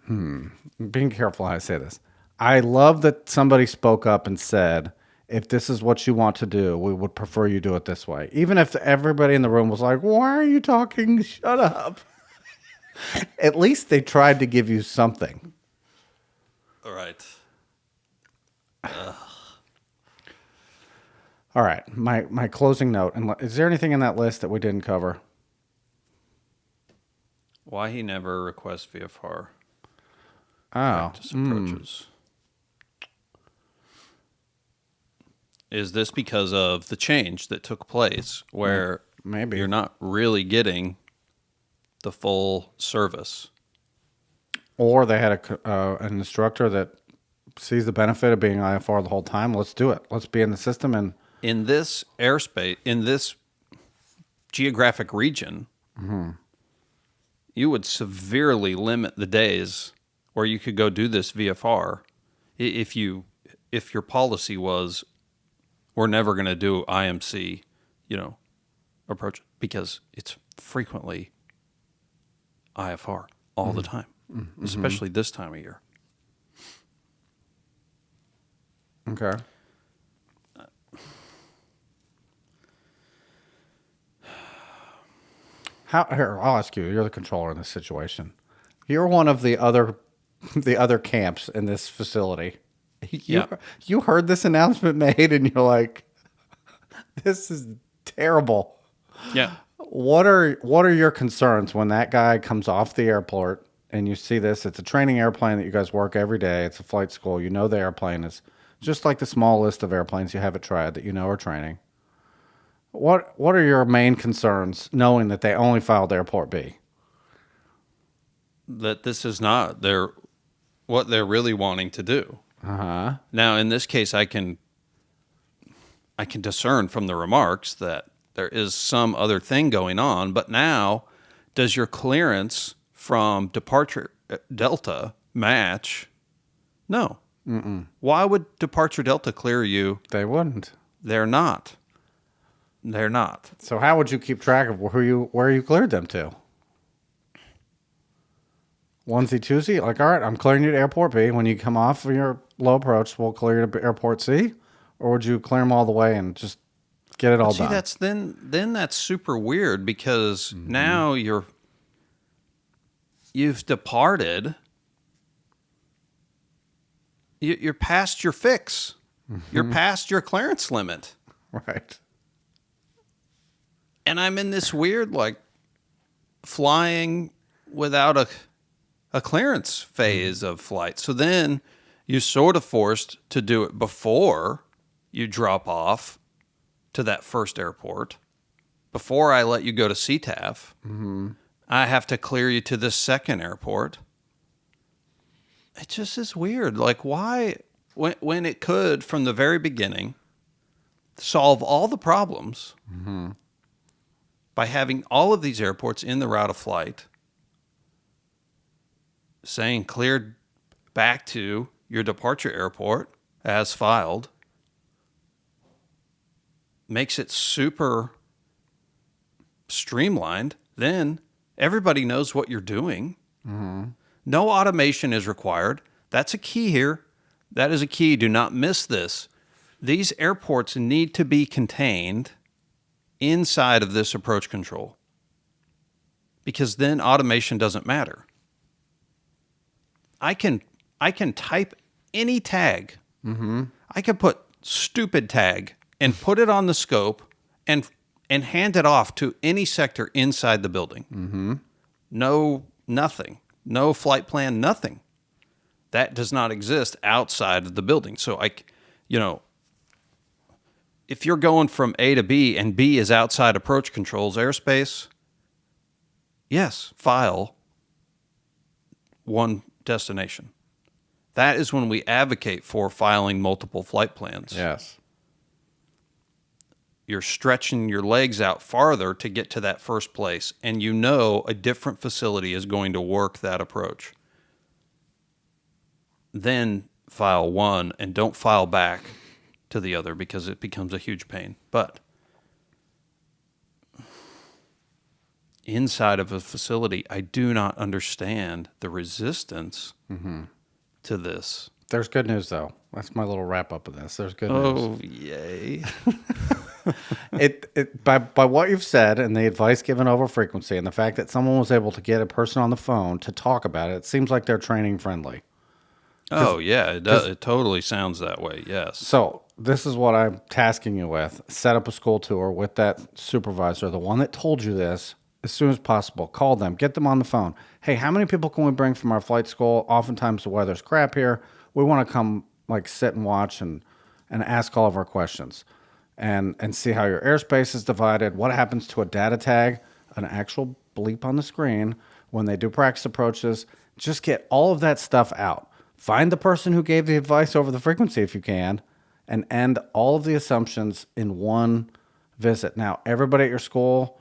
being careful how I say this. I love that somebody spoke up and said, if this is what you want to do, we would prefer you do it this way. Even if everybody in the room was like, why are you talking? Shut up. At least they tried to give you something. All right. All right. My closing note. And is there anything in that list that we didn't cover? Why he never requests VFR practice approaches. Is this because of the change that took place where maybe you're not really getting the full service? Or they had an instructor that sees the benefit of being IFR the whole time. Let's do it. Let's be in the system. And in this airspace, in this geographic region, you would severely limit the days where you could go do this VFR if your policy was, we're never going to do IMC, approach, because it's frequently IFR all the time, especially this time of year. Okay. Here, I'll ask you. You're the controller in this situation. You're one of the other camps in this facility. You heard this announcement made, and you're like, "This is terrible." Yeah. What are your concerns when that guy comes off the airport and you see this? It's a training airplane that you guys work every day. It's a flight school. You know the airplane is just like the small list of airplanes you have at Triad that are training. What are your main concerns knowing that they only filed Airport B? That this is not what they're really wanting to do. Uh-huh. Now, in this case, I can discern from the remarks that there is some other thing going on, but now, does your clearance from departure Delta match? No. Why would departure Delta clear you? They wouldn't. They're not. They're not. So how would you keep track of where you cleared them to? Onesie, twosie? Like, all right, I'm clearing you to Airport B. When you come off of your low approach, we'll clear you to Airport C? Or would you clear them all the way and just get it all done? See, then that's super weird because now you've departed. You're past your fix. You're past your clearance limit. Right. And I'm in this weird, flying without a clearance phase of flight. So then you're sort of forced to do it before you drop off to that first airport. Before I let you go to CTAF, I have to clear you to this second airport. It just is weird. Why, when it could, from the very beginning, solve all the problems, by having all of these airports in the route of flight saying cleared back to your departure airport as filed makes it super streamlined. Then everybody knows what you're doing. Mm-hmm. No automation is required. That's a key here. That is a key. Do not miss this. These airports need to be contained inside of this approach control, because then automation doesn't matter. I can type any tag. Mm-hmm. I can put stupid tag and put it on the scope and hand it off to any sector inside the building. Mm-hmm. No, nothing. No flight plan, nothing. That does not exist outside of the building. So if you're going from A to B and B is outside approach controls airspace, yes, file one destination. That is when we advocate for filing multiple flight plans. Yes. You're stretching your legs out farther to get to that first place, and you know a different facility is going to work that approach. Then file one and don't file back to the other, because it becomes a huge pain. But inside of a facility, I do not understand the resistance to this. There's good news, though. That's my little wrap up of this. There's good news. Oh, yay. By what you've said and the advice given over frequency and the fact that someone was able to get a person on the phone to talk about it, it seems like they're training friendly. Oh, yeah, it does. It totally sounds that way, yes. So this is what I'm tasking you with. Set up a school tour with that supervisor, the one that told you this, as soon as possible. Call them. Get them on the phone. Hey, how many people can we bring from our flight school? Oftentimes the weather's crap here. We want to come sit and watch and ask all of our questions and see how your airspace is divided. What happens to a data tag, an actual bleep on the screen when they do practice approaches. Just get all of that stuff out. Find the person who gave the advice over the frequency if you can, and end all of the assumptions in one visit. Now, everybody at your school,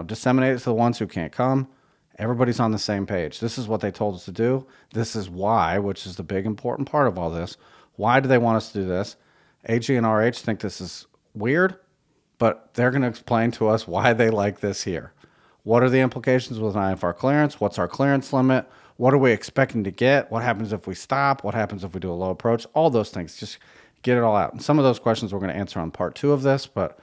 disseminate it to the ones who can't come. Everybody's on the same page. This is what they told us to do. This is why, which is the big important part of all this. Why do they want us to do this? AG and RH think this is weird, but they're going to explain to us why they like this here. What are the implications with an IFR clearance? What's our clearance limit? What are we expecting to get? What happens if we stop? What happens if we do a low approach? All those things. Just get it all out. And some of those questions we're going to answer on part 2 of this, but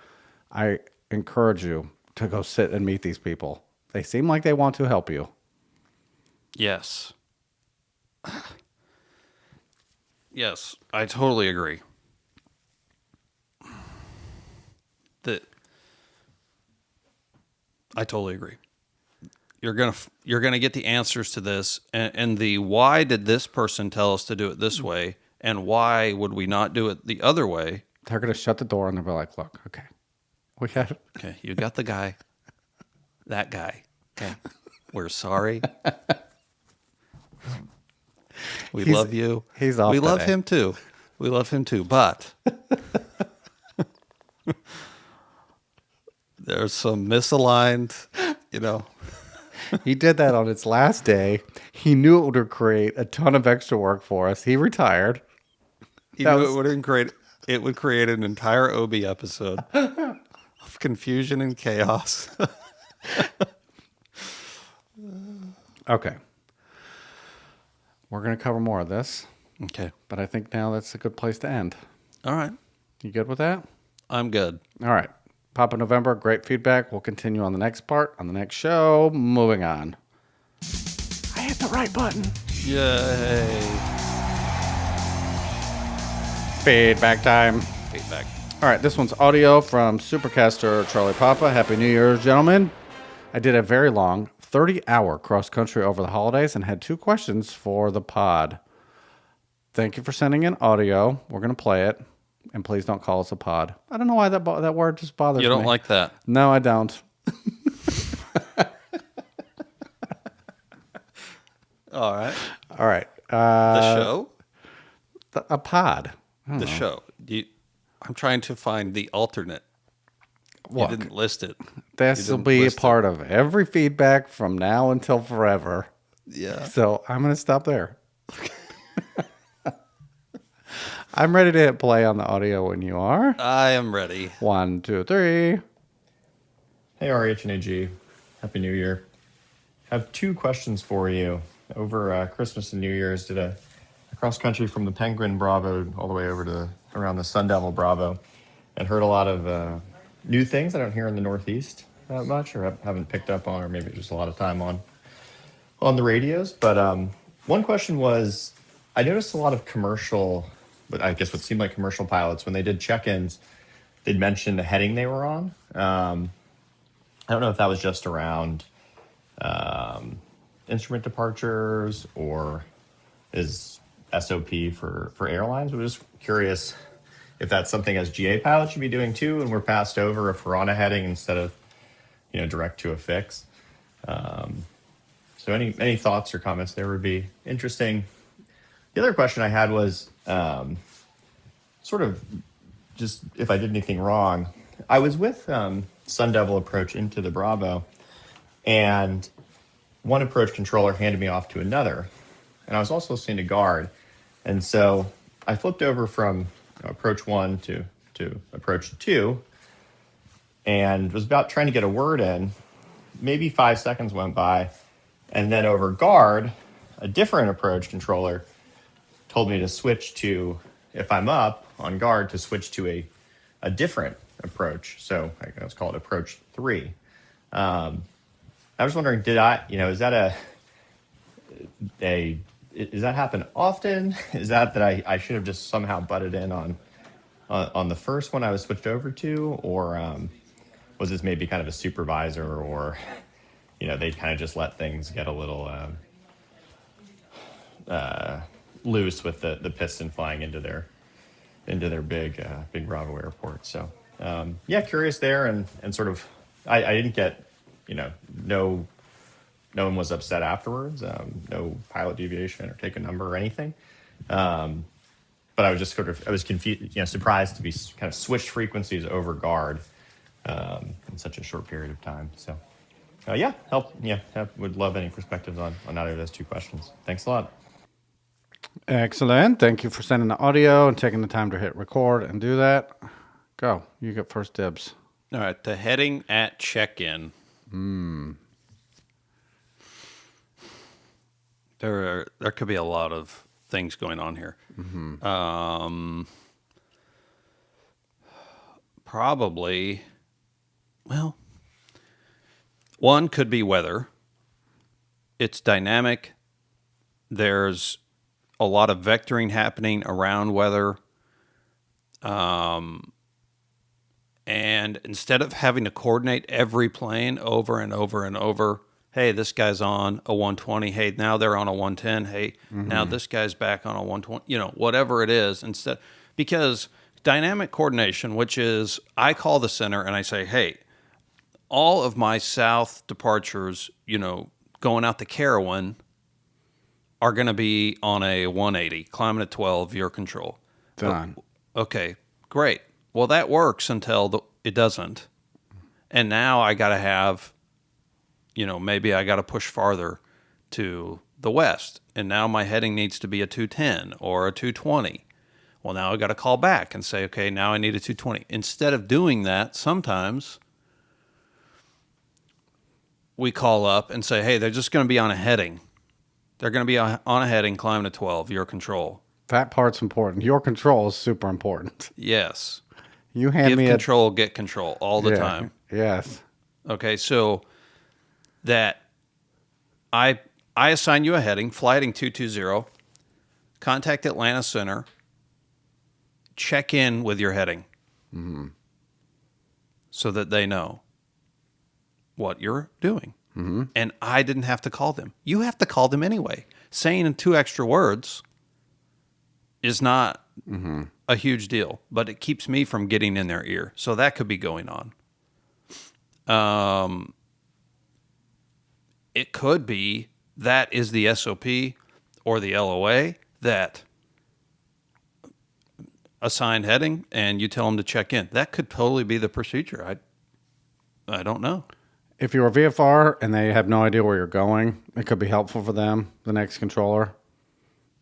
I encourage you to go sit and meet these people. They seem like they want to help you. Yes. Yes, I totally agree. I totally agree. You're gonna get the answers to this, and the why did this person tell us to do it this way, and why would we not do it the other way? They're gonna shut the door and they'll be like, "Look, okay, we got it. Okay, you got the guy, that guy. Okay, we're sorry. We love you. He's off. We today. love him too. We love him too. But there's some misaligned, He did that on its last day. He knew it would create a ton of extra work for us. He retired. He knew it would create an entire OB episode of confusion and chaos. Okay. We're going to cover more of this. Okay. But I think now that's a good place to end. All right. You good with that? I'm good. All right. Papa November, great feedback. We'll continue on the next part, on the next show. Moving on. I hit the right button. Yay. Feedback time. Feedback. All right, this one's audio from Supercaster Charlie Papa. Happy New Year, gentlemen. I did a very long 30-hour cross-country over the holidays and had 2 questions for the pod. Thank you for sending in audio. We're going to play it. And please don't call us a pod. I don't know why that word just bothers me. You don't like that? No, I don't. All right. All right. The show? A pod. The show. I'm trying to find the alternate. Look, you didn't list it. this will didn't be a twist it. part of every feedback from now until forever. Yeah. So I'm going to stop there. I'm ready to hit play on the audio when you are. I am ready. 1, 2, 3. Hey, RH and AG. Happy New Year. Have two questions for you. Over Christmas and New Year's, did a cross country from the Penguin Bravo all the way over to around the Sun Devil Bravo, and heard a lot of new things I don't hear in the Northeast that much, or haven't picked up on, or maybe just a lot of time on the radios. But one question was, I noticed a lot of commercial, but I guess what seemed like commercial pilots, when they did check-ins, they'd mention the heading they were on. I don't know if that was just around instrument departures or is SOP for airlines. We're just curious if that's something as GA pilots should be doing too, and we're passed over if we're on a heading instead of direct to a fix. So any thoughts or comments there would be interesting. The other question I had was sort of just if I did anything wrong. I was with Sun Devil approach into the Bravo, and one approach controller handed me off to another, and I was also listening to guard, and so I flipped over from approach 1 to approach 2, and was about trying to get a word in. Maybe 5 seconds went by, and then over guard, a different approach controller told me to switch to, if I'm up on guard, to switch to a different approach. So let's call it approach 3. I was wondering, is that does that happen often? Is that I should have just somehow butted in on the first one I was switched over to, or was this maybe kind of a supervisor, or they kind of just let things get a little loose with the piston flying into their big Bravo airport. So curious there, and sort of I didn't get no one was upset afterwards, no pilot deviation or take a number or anything, but I was just I was confused, surprised to be kind of switched frequencies over guard in such a short period of time. So would love any perspectives on either of those two questions. Thanks a lot. Excellent. Thank you for sending the audio and taking the time to hit record and do that. Go. You get first dibs. All right. The heading at check-in. There could be a lot of things going on here. Probably, well, one could be weather. It's dynamic. There's a lot of vectoring happening around weather. And instead of having to coordinate every plane over and over and over, hey, this guy's on a 120. Hey, now they're on a 110. Hey, now this guy's back on a 120. Whatever it is, because dynamic coordination, which is I call the center and I say, hey, all of my south departures, going out to Carowin are going to be on a 180, climbing at 12, your control. Done. Okay, great. Well, that works until it doesn't. And now I got to have, maybe I got to push farther to the west. And now my heading needs to be a 210 or a 220. Well, now I got to call back and say, okay, now I need a 220. Instead of doing that, sometimes we call up and say, hey, they're just going to be on a heading. They're going to be on a heading, climbing to 12, your control. That part's important. Your control is super important. Yes. You hand me control, get control all the time. Yes. Okay, so that I assign you a heading, flight heading 220, contact Atlanta Center, check in with your heading so that they know what you're doing. And I didn't have to call them. You have to call them anyway. Saying 2 extra words is not a huge deal, but it keeps me from getting in their ear. So that could be going on. It could be that is the SOP or the LOA that assigned heading and you tell them to check in. That could totally be the procedure. I don't know. If you're a VFR and they have no idea where you're going, it could be helpful for them, the next controller.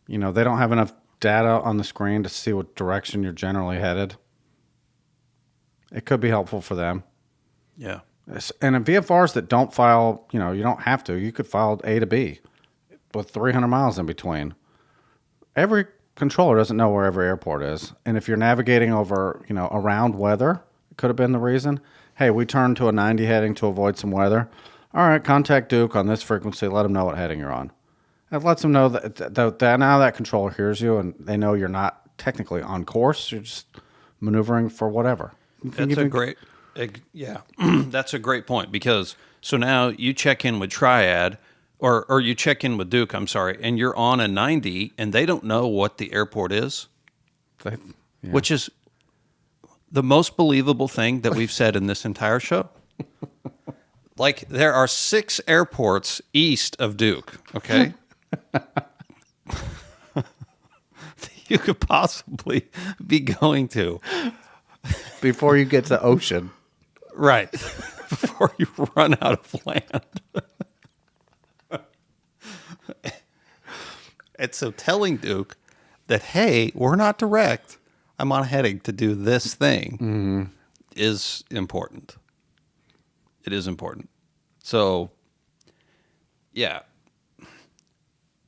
You know, they don't have enough data on the screen to see what direction you're generally headed. It could be helpful for them. Yeah. And in VFRs that don't file, you know, you don't have to. You could file A to B with 300 miles in between. Every controller doesn't know where every airport is. And if you're navigating over, you know, around weather, it could have been the reason. Hey, we turned to a 90 heading to avoid some weather. All right, contact Duke on this frequency. Let them know what heading you're on. It lets them know that now that controller hears you and they know you're not technically on course. You're just maneuvering for whatever. That's a great, yeah, that's a great point because so now you check in with Triad or you check in with Duke, I'm sorry, and you're on a 90 and they don't know what the airport is, which is the most believable thing that we've said in this entire show. Like there are 6 airports east of Duke, okay? You could possibly be going to. Before you get to ocean. Right. Before you run out of land. And so telling Duke that, hey, we're not direct. I'm on heading to do this thing is important. It is important. So, yeah.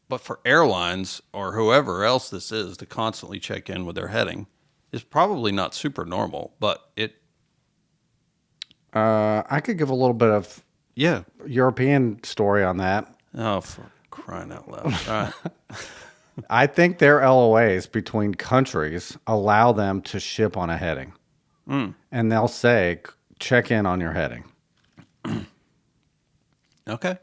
But for airlines or whoever else this is to constantly check in with their heading is probably not super normal, but it... I could give a little bit of European story on that. Oh, for crying out loud. All right. I think their LOAs between countries allow them to ship on a heading. And they'll say, check in on your heading. Okay.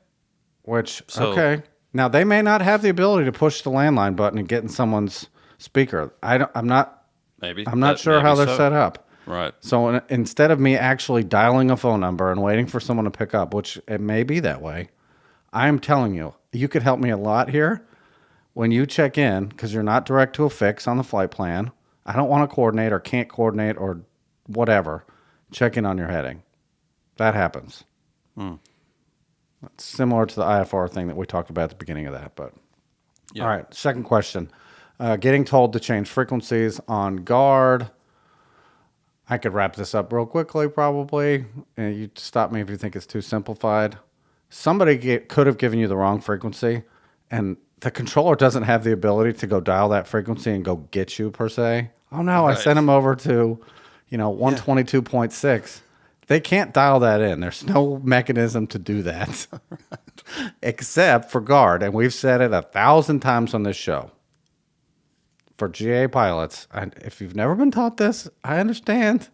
Okay. Now, they may not have the ability to push the landline button and get in someone's speaker. I'm not sure how they're set up. Right. So instead of me actually dialing a phone number and waiting for someone to pick up, which it may be that way, I'm telling you, you could help me a lot here. When you check in, because you're not direct to a fix on the flight plan, I don't want to coordinate or can't coordinate or whatever, check in on your heading. That happens. That's similar to the IFR thing that we talked about at the beginning of that. But all right, second question. Getting told to change frequencies on guard. I could wrap this up real quickly, probably. And you stop me if you think it's too simplified. Somebody could have given you the wrong frequency, and the controller doesn't have the ability to go dial that frequency and go get you, per se. Oh, no, right. I sent them over to, 122.6. They can't dial that in. There's no mechanism to do that except for guard. And we've said it 1,000 times on this show. For GA pilots, if you've never been taught this, I understand.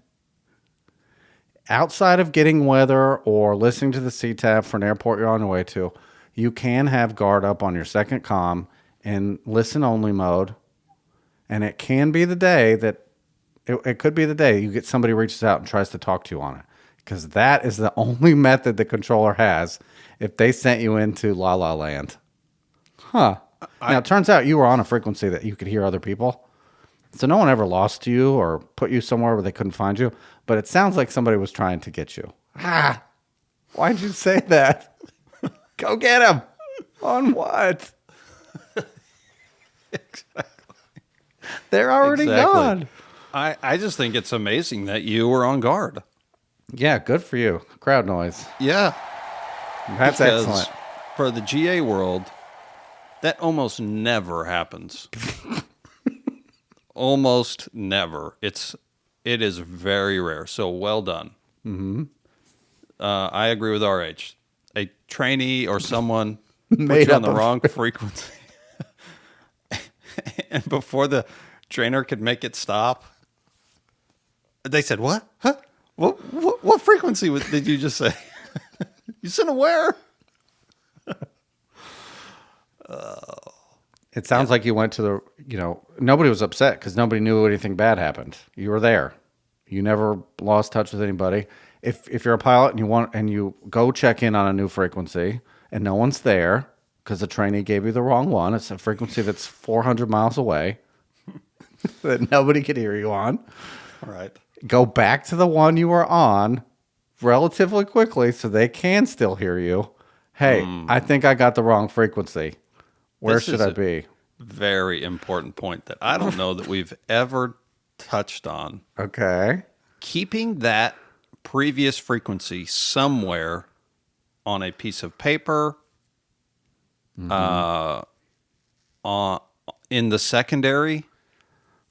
Outside of getting weather or listening to the CTAF for an airport you're on your way to, you can have guard up on your second comm in listen-only mode. And it can be the day that, it could be the day you get somebody reaches out and tries to talk to you on it. Because that is the only method the controller has if they sent you into La La Land. Huh. Now, it turns out you were on a frequency that you could hear other people. So no one ever lost you or put you somewhere where they couldn't find you. But it sounds like somebody was trying to get you. Why'd you say that? Go get him. On what? Exactly. They're already gone. I just think it's amazing that you were on guard. Yeah, good for you. Crowd noise. Yeah. That's excellent. For the GA world, that almost never happens. Almost never. It is very rare. So well done. Mm-hmm. I agree with RH. A trainee or someone put you on the wrong frequency. And before the trainer could make it stop, they said, what? Huh? What frequency did you just say? You said where? It sounds like you went to the, nobody was upset because nobody knew anything bad happened. You were there. You never lost touch with anybody. If you're a pilot and you go check in on a new frequency and no one's there because the trainee gave you the wrong one, it's a frequency that's 400 miles away that nobody could hear you on. All right. Go back to the one you were on relatively quickly so they can still hear you. Hey, I think I got the wrong frequency. Where This should is I a be? very important point that I don't know that we've ever touched on. Okay. Keeping that previous frequency somewhere on a piece of paper, on in the secondary.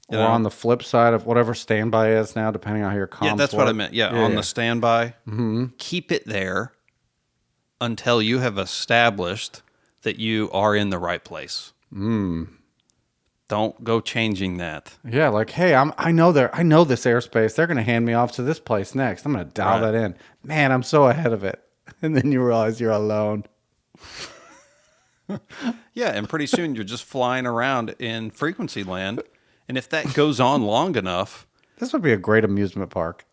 Or on the flip side of whatever standby is now, depending on how your comms Yeah, that's what I work. meant. Yeah, on the standby. Mm-hmm. Keep it there until you have established that you are in the right place. Don't go changing that. Yeah, like, hey, I know this airspace. They're gonna hand me off to this place next. I'm gonna dial Right. that in. Man, I'm so ahead of it. And then you realize you're alone. Yeah, and pretty soon you're just flying around in frequency land. And if that goes on long enough, This would be a great amusement park.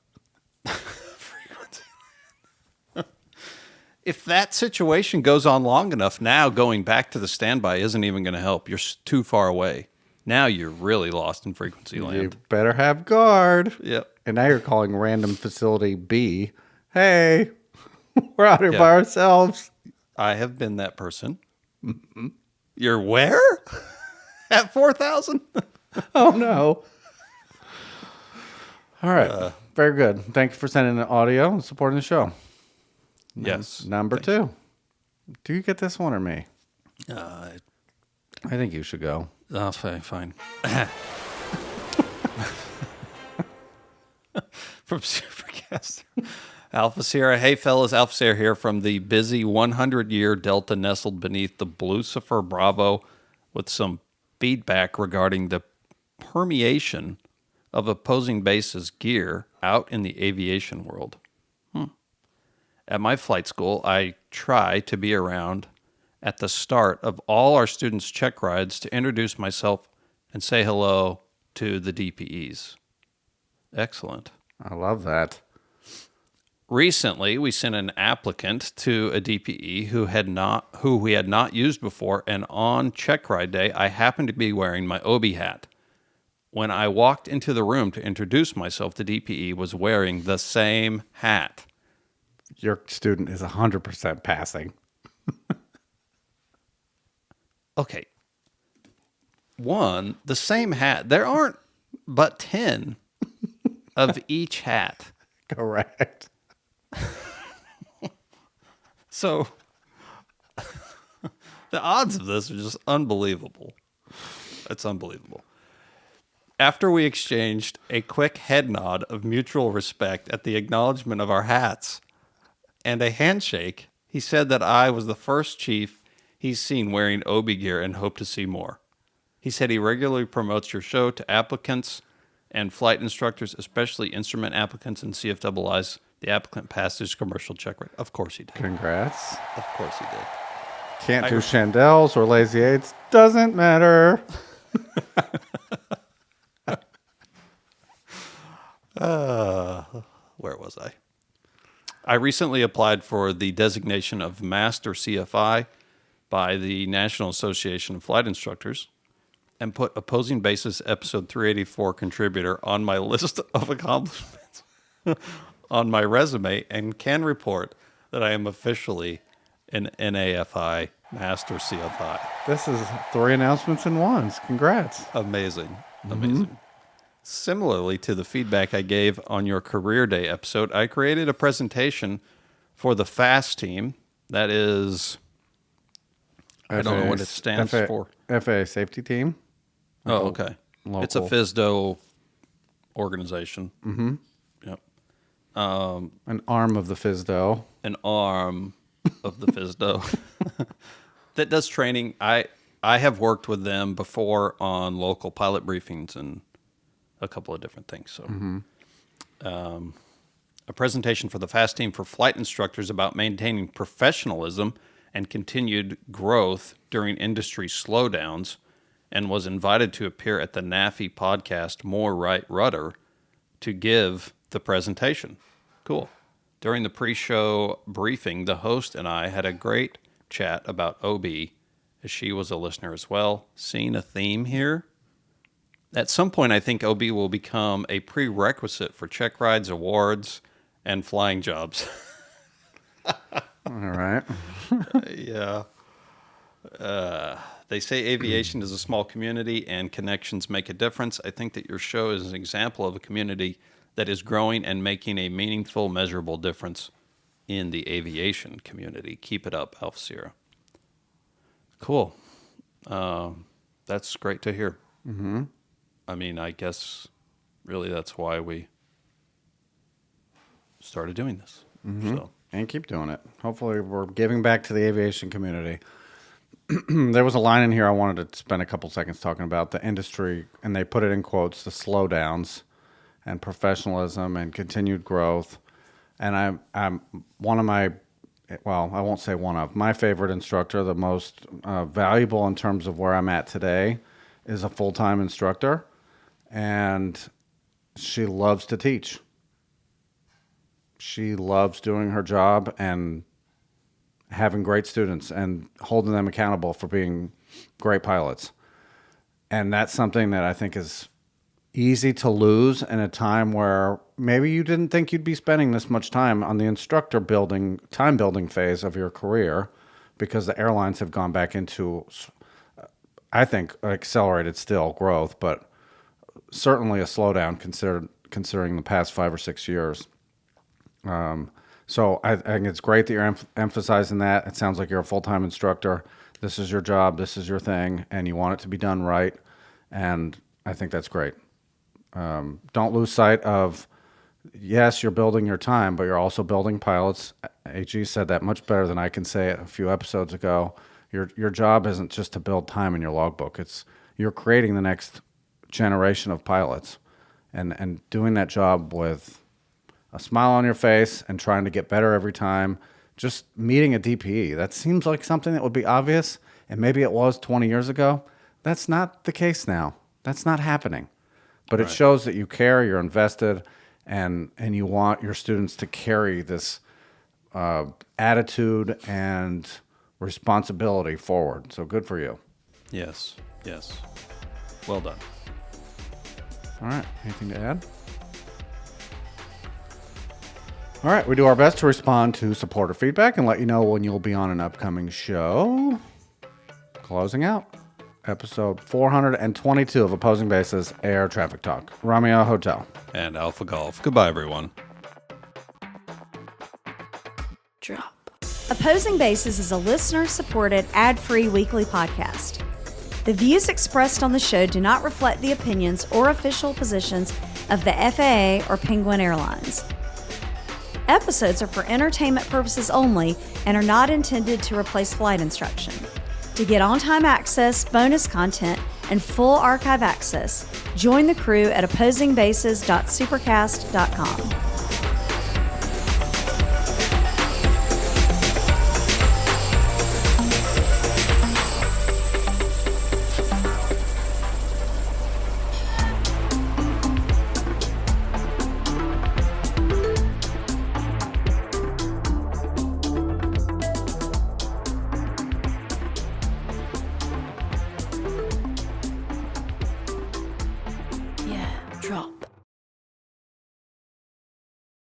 if that situation goes on long enough, now going back to the standby isn't even going to help. You're too far away. Now you're really lost in frequency You land. better have guard. Yep. And now you're calling random facility B. Hey, we're out here Yeah. by ourselves. I have been that person. You're where? At 4,000? Oh no. All right. Very good. Thank you for sending the audio and supporting the show. Yes. Number 2. Do you get this one or me? Uh, I think you should go. fine. From Supercaster. Alpha Sierra. Hey, fellas. Alpha Sierra here from the busy 100-year Delta nestled beneath the Lucifer Bravo with some feedback regarding the permeation of opposing bases gear out in the aviation world. At my flight school, I try to be around at the start of all our students' check rides to introduce myself and say hello to the DPEs. Excellent. I love that. Recently, we sent an applicant to a DPE who we had not used before, and on check ride day, I happened to be wearing my OB hat. When I walked into the room to introduce myself, the DPE was wearing the same hat. Your student is 100% passing. Okay. One, the same hat. There aren't but 10 of each hat. Correct. So the odds of this are just unbelievable. It's unbelievable. After we exchanged a quick head nod of mutual respect at the acknowledgement of our hats and a handshake, he said that I was the first chief he's seen wearing OB gear and hoped to see more. He said he regularly promotes your show to applicants and flight instructors, especially instrument applicants and CFIIs. The applicant passed his commercial check rate. Of course he did. Congrats. Of course he did. Can't do chandelles or lazy eights. Doesn't matter. Where was I? I recently applied for the designation of Master CFI by the National Association of Flight Instructors and put Opposing Bases Episode 384 contributor on my list of accomplishments on my resume and can report that I am officially an NAFI Master CFI. This is 3 announcements in one. Congrats. Amazing. Amazing. Similarly to the feedback I gave on your career day episode, I created a presentation for the FAST team. That is, I don't know what it stands for. FAA safety team. Oh, okay. It's a local- FSDO organization. Mm-hmm. Yep. An arm of the FSDO. An arm of the FSDO that does training. I have worked with them before on local pilot briefings and a couple of different things. So, a presentation for the FAST team for flight instructors about maintaining professionalism and continued growth during industry slowdowns, and was invited to appear at the NAFI podcast More Right Rudder to give the presentation. Cool. During the pre-show briefing, the host and I had a great chat about OB, as she was a listener as well. Seeing a theme here? At some point, I think OB will become a prerequisite for check rides, awards, and flying jobs. All right. Yeah. They say aviation is a small community and connections make a difference. I think that your show is an example of a community that is growing and making a meaningful, measurable difference in the aviation community. Keep it up, Alpha Sierra. Cool. That's great to hear. Mm-hmm. I mean, I guess really that's why we started doing this. Mm-hmm. So. And keep doing it. Hopefully we're giving back to the aviation community. There was a line in here I wanted to spend a couple seconds talking about the industry, and they put it in quotes, the slowdowns and professionalism and continued growth. And I'm one of my, well, I won't say one of, my favorite instructor, the most valuable in terms of where I'm at today, is a full-time instructor, and she loves to teach. She loves doing her job and having great students and holding them accountable for being great pilots. And that's something that I think is easy to lose in a time where maybe you didn't think you'd be spending this much time on the instructor building, time building phase of your career, because the airlines have gone back into, I think, accelerated still growth, but certainly a slowdown considering the past 5 or 6 years. So I think it's great that you're emphasizing that. It sounds like you're a full-time instructor. This is your job. This is your thing, and you want it to be done right. And I think that's great. Don't lose sight of, yes, you're building your time, but you're also building pilots. AG said that much better than I can say it a few episodes ago. Your job isn't just to build time in your logbook. It's you're creating the next generation of pilots, and doing that job with a smile on your face and trying to get better every time. Just meeting a DPE, that seems like something that would be obvious, and maybe it was 20 years ago. That's not the case now. That's not happening. But It shows that you care, you're invested, and you want your students to carry this attitude and responsibility forward. So good for you. Yes, yes. Well done. All right, anything to add? All right, we do our best to respond to supporter feedback and let you know when you'll be on an upcoming show. Closing out, episode 422 of Opposing Bases Air Traffic Talk. Romeo Hotel. And Alpha Golf. Goodbye, everyone. Drop. Opposing Bases is a listener-supported, ad-free weekly podcast. The views expressed on the show do not reflect the opinions or official positions of the FAA or Penguin Airlines. Episodes are for entertainment purposes only and are not intended to replace flight instruction. To get on-time access, bonus content, and full archive access, join the crew at opposingbases.supercast.com.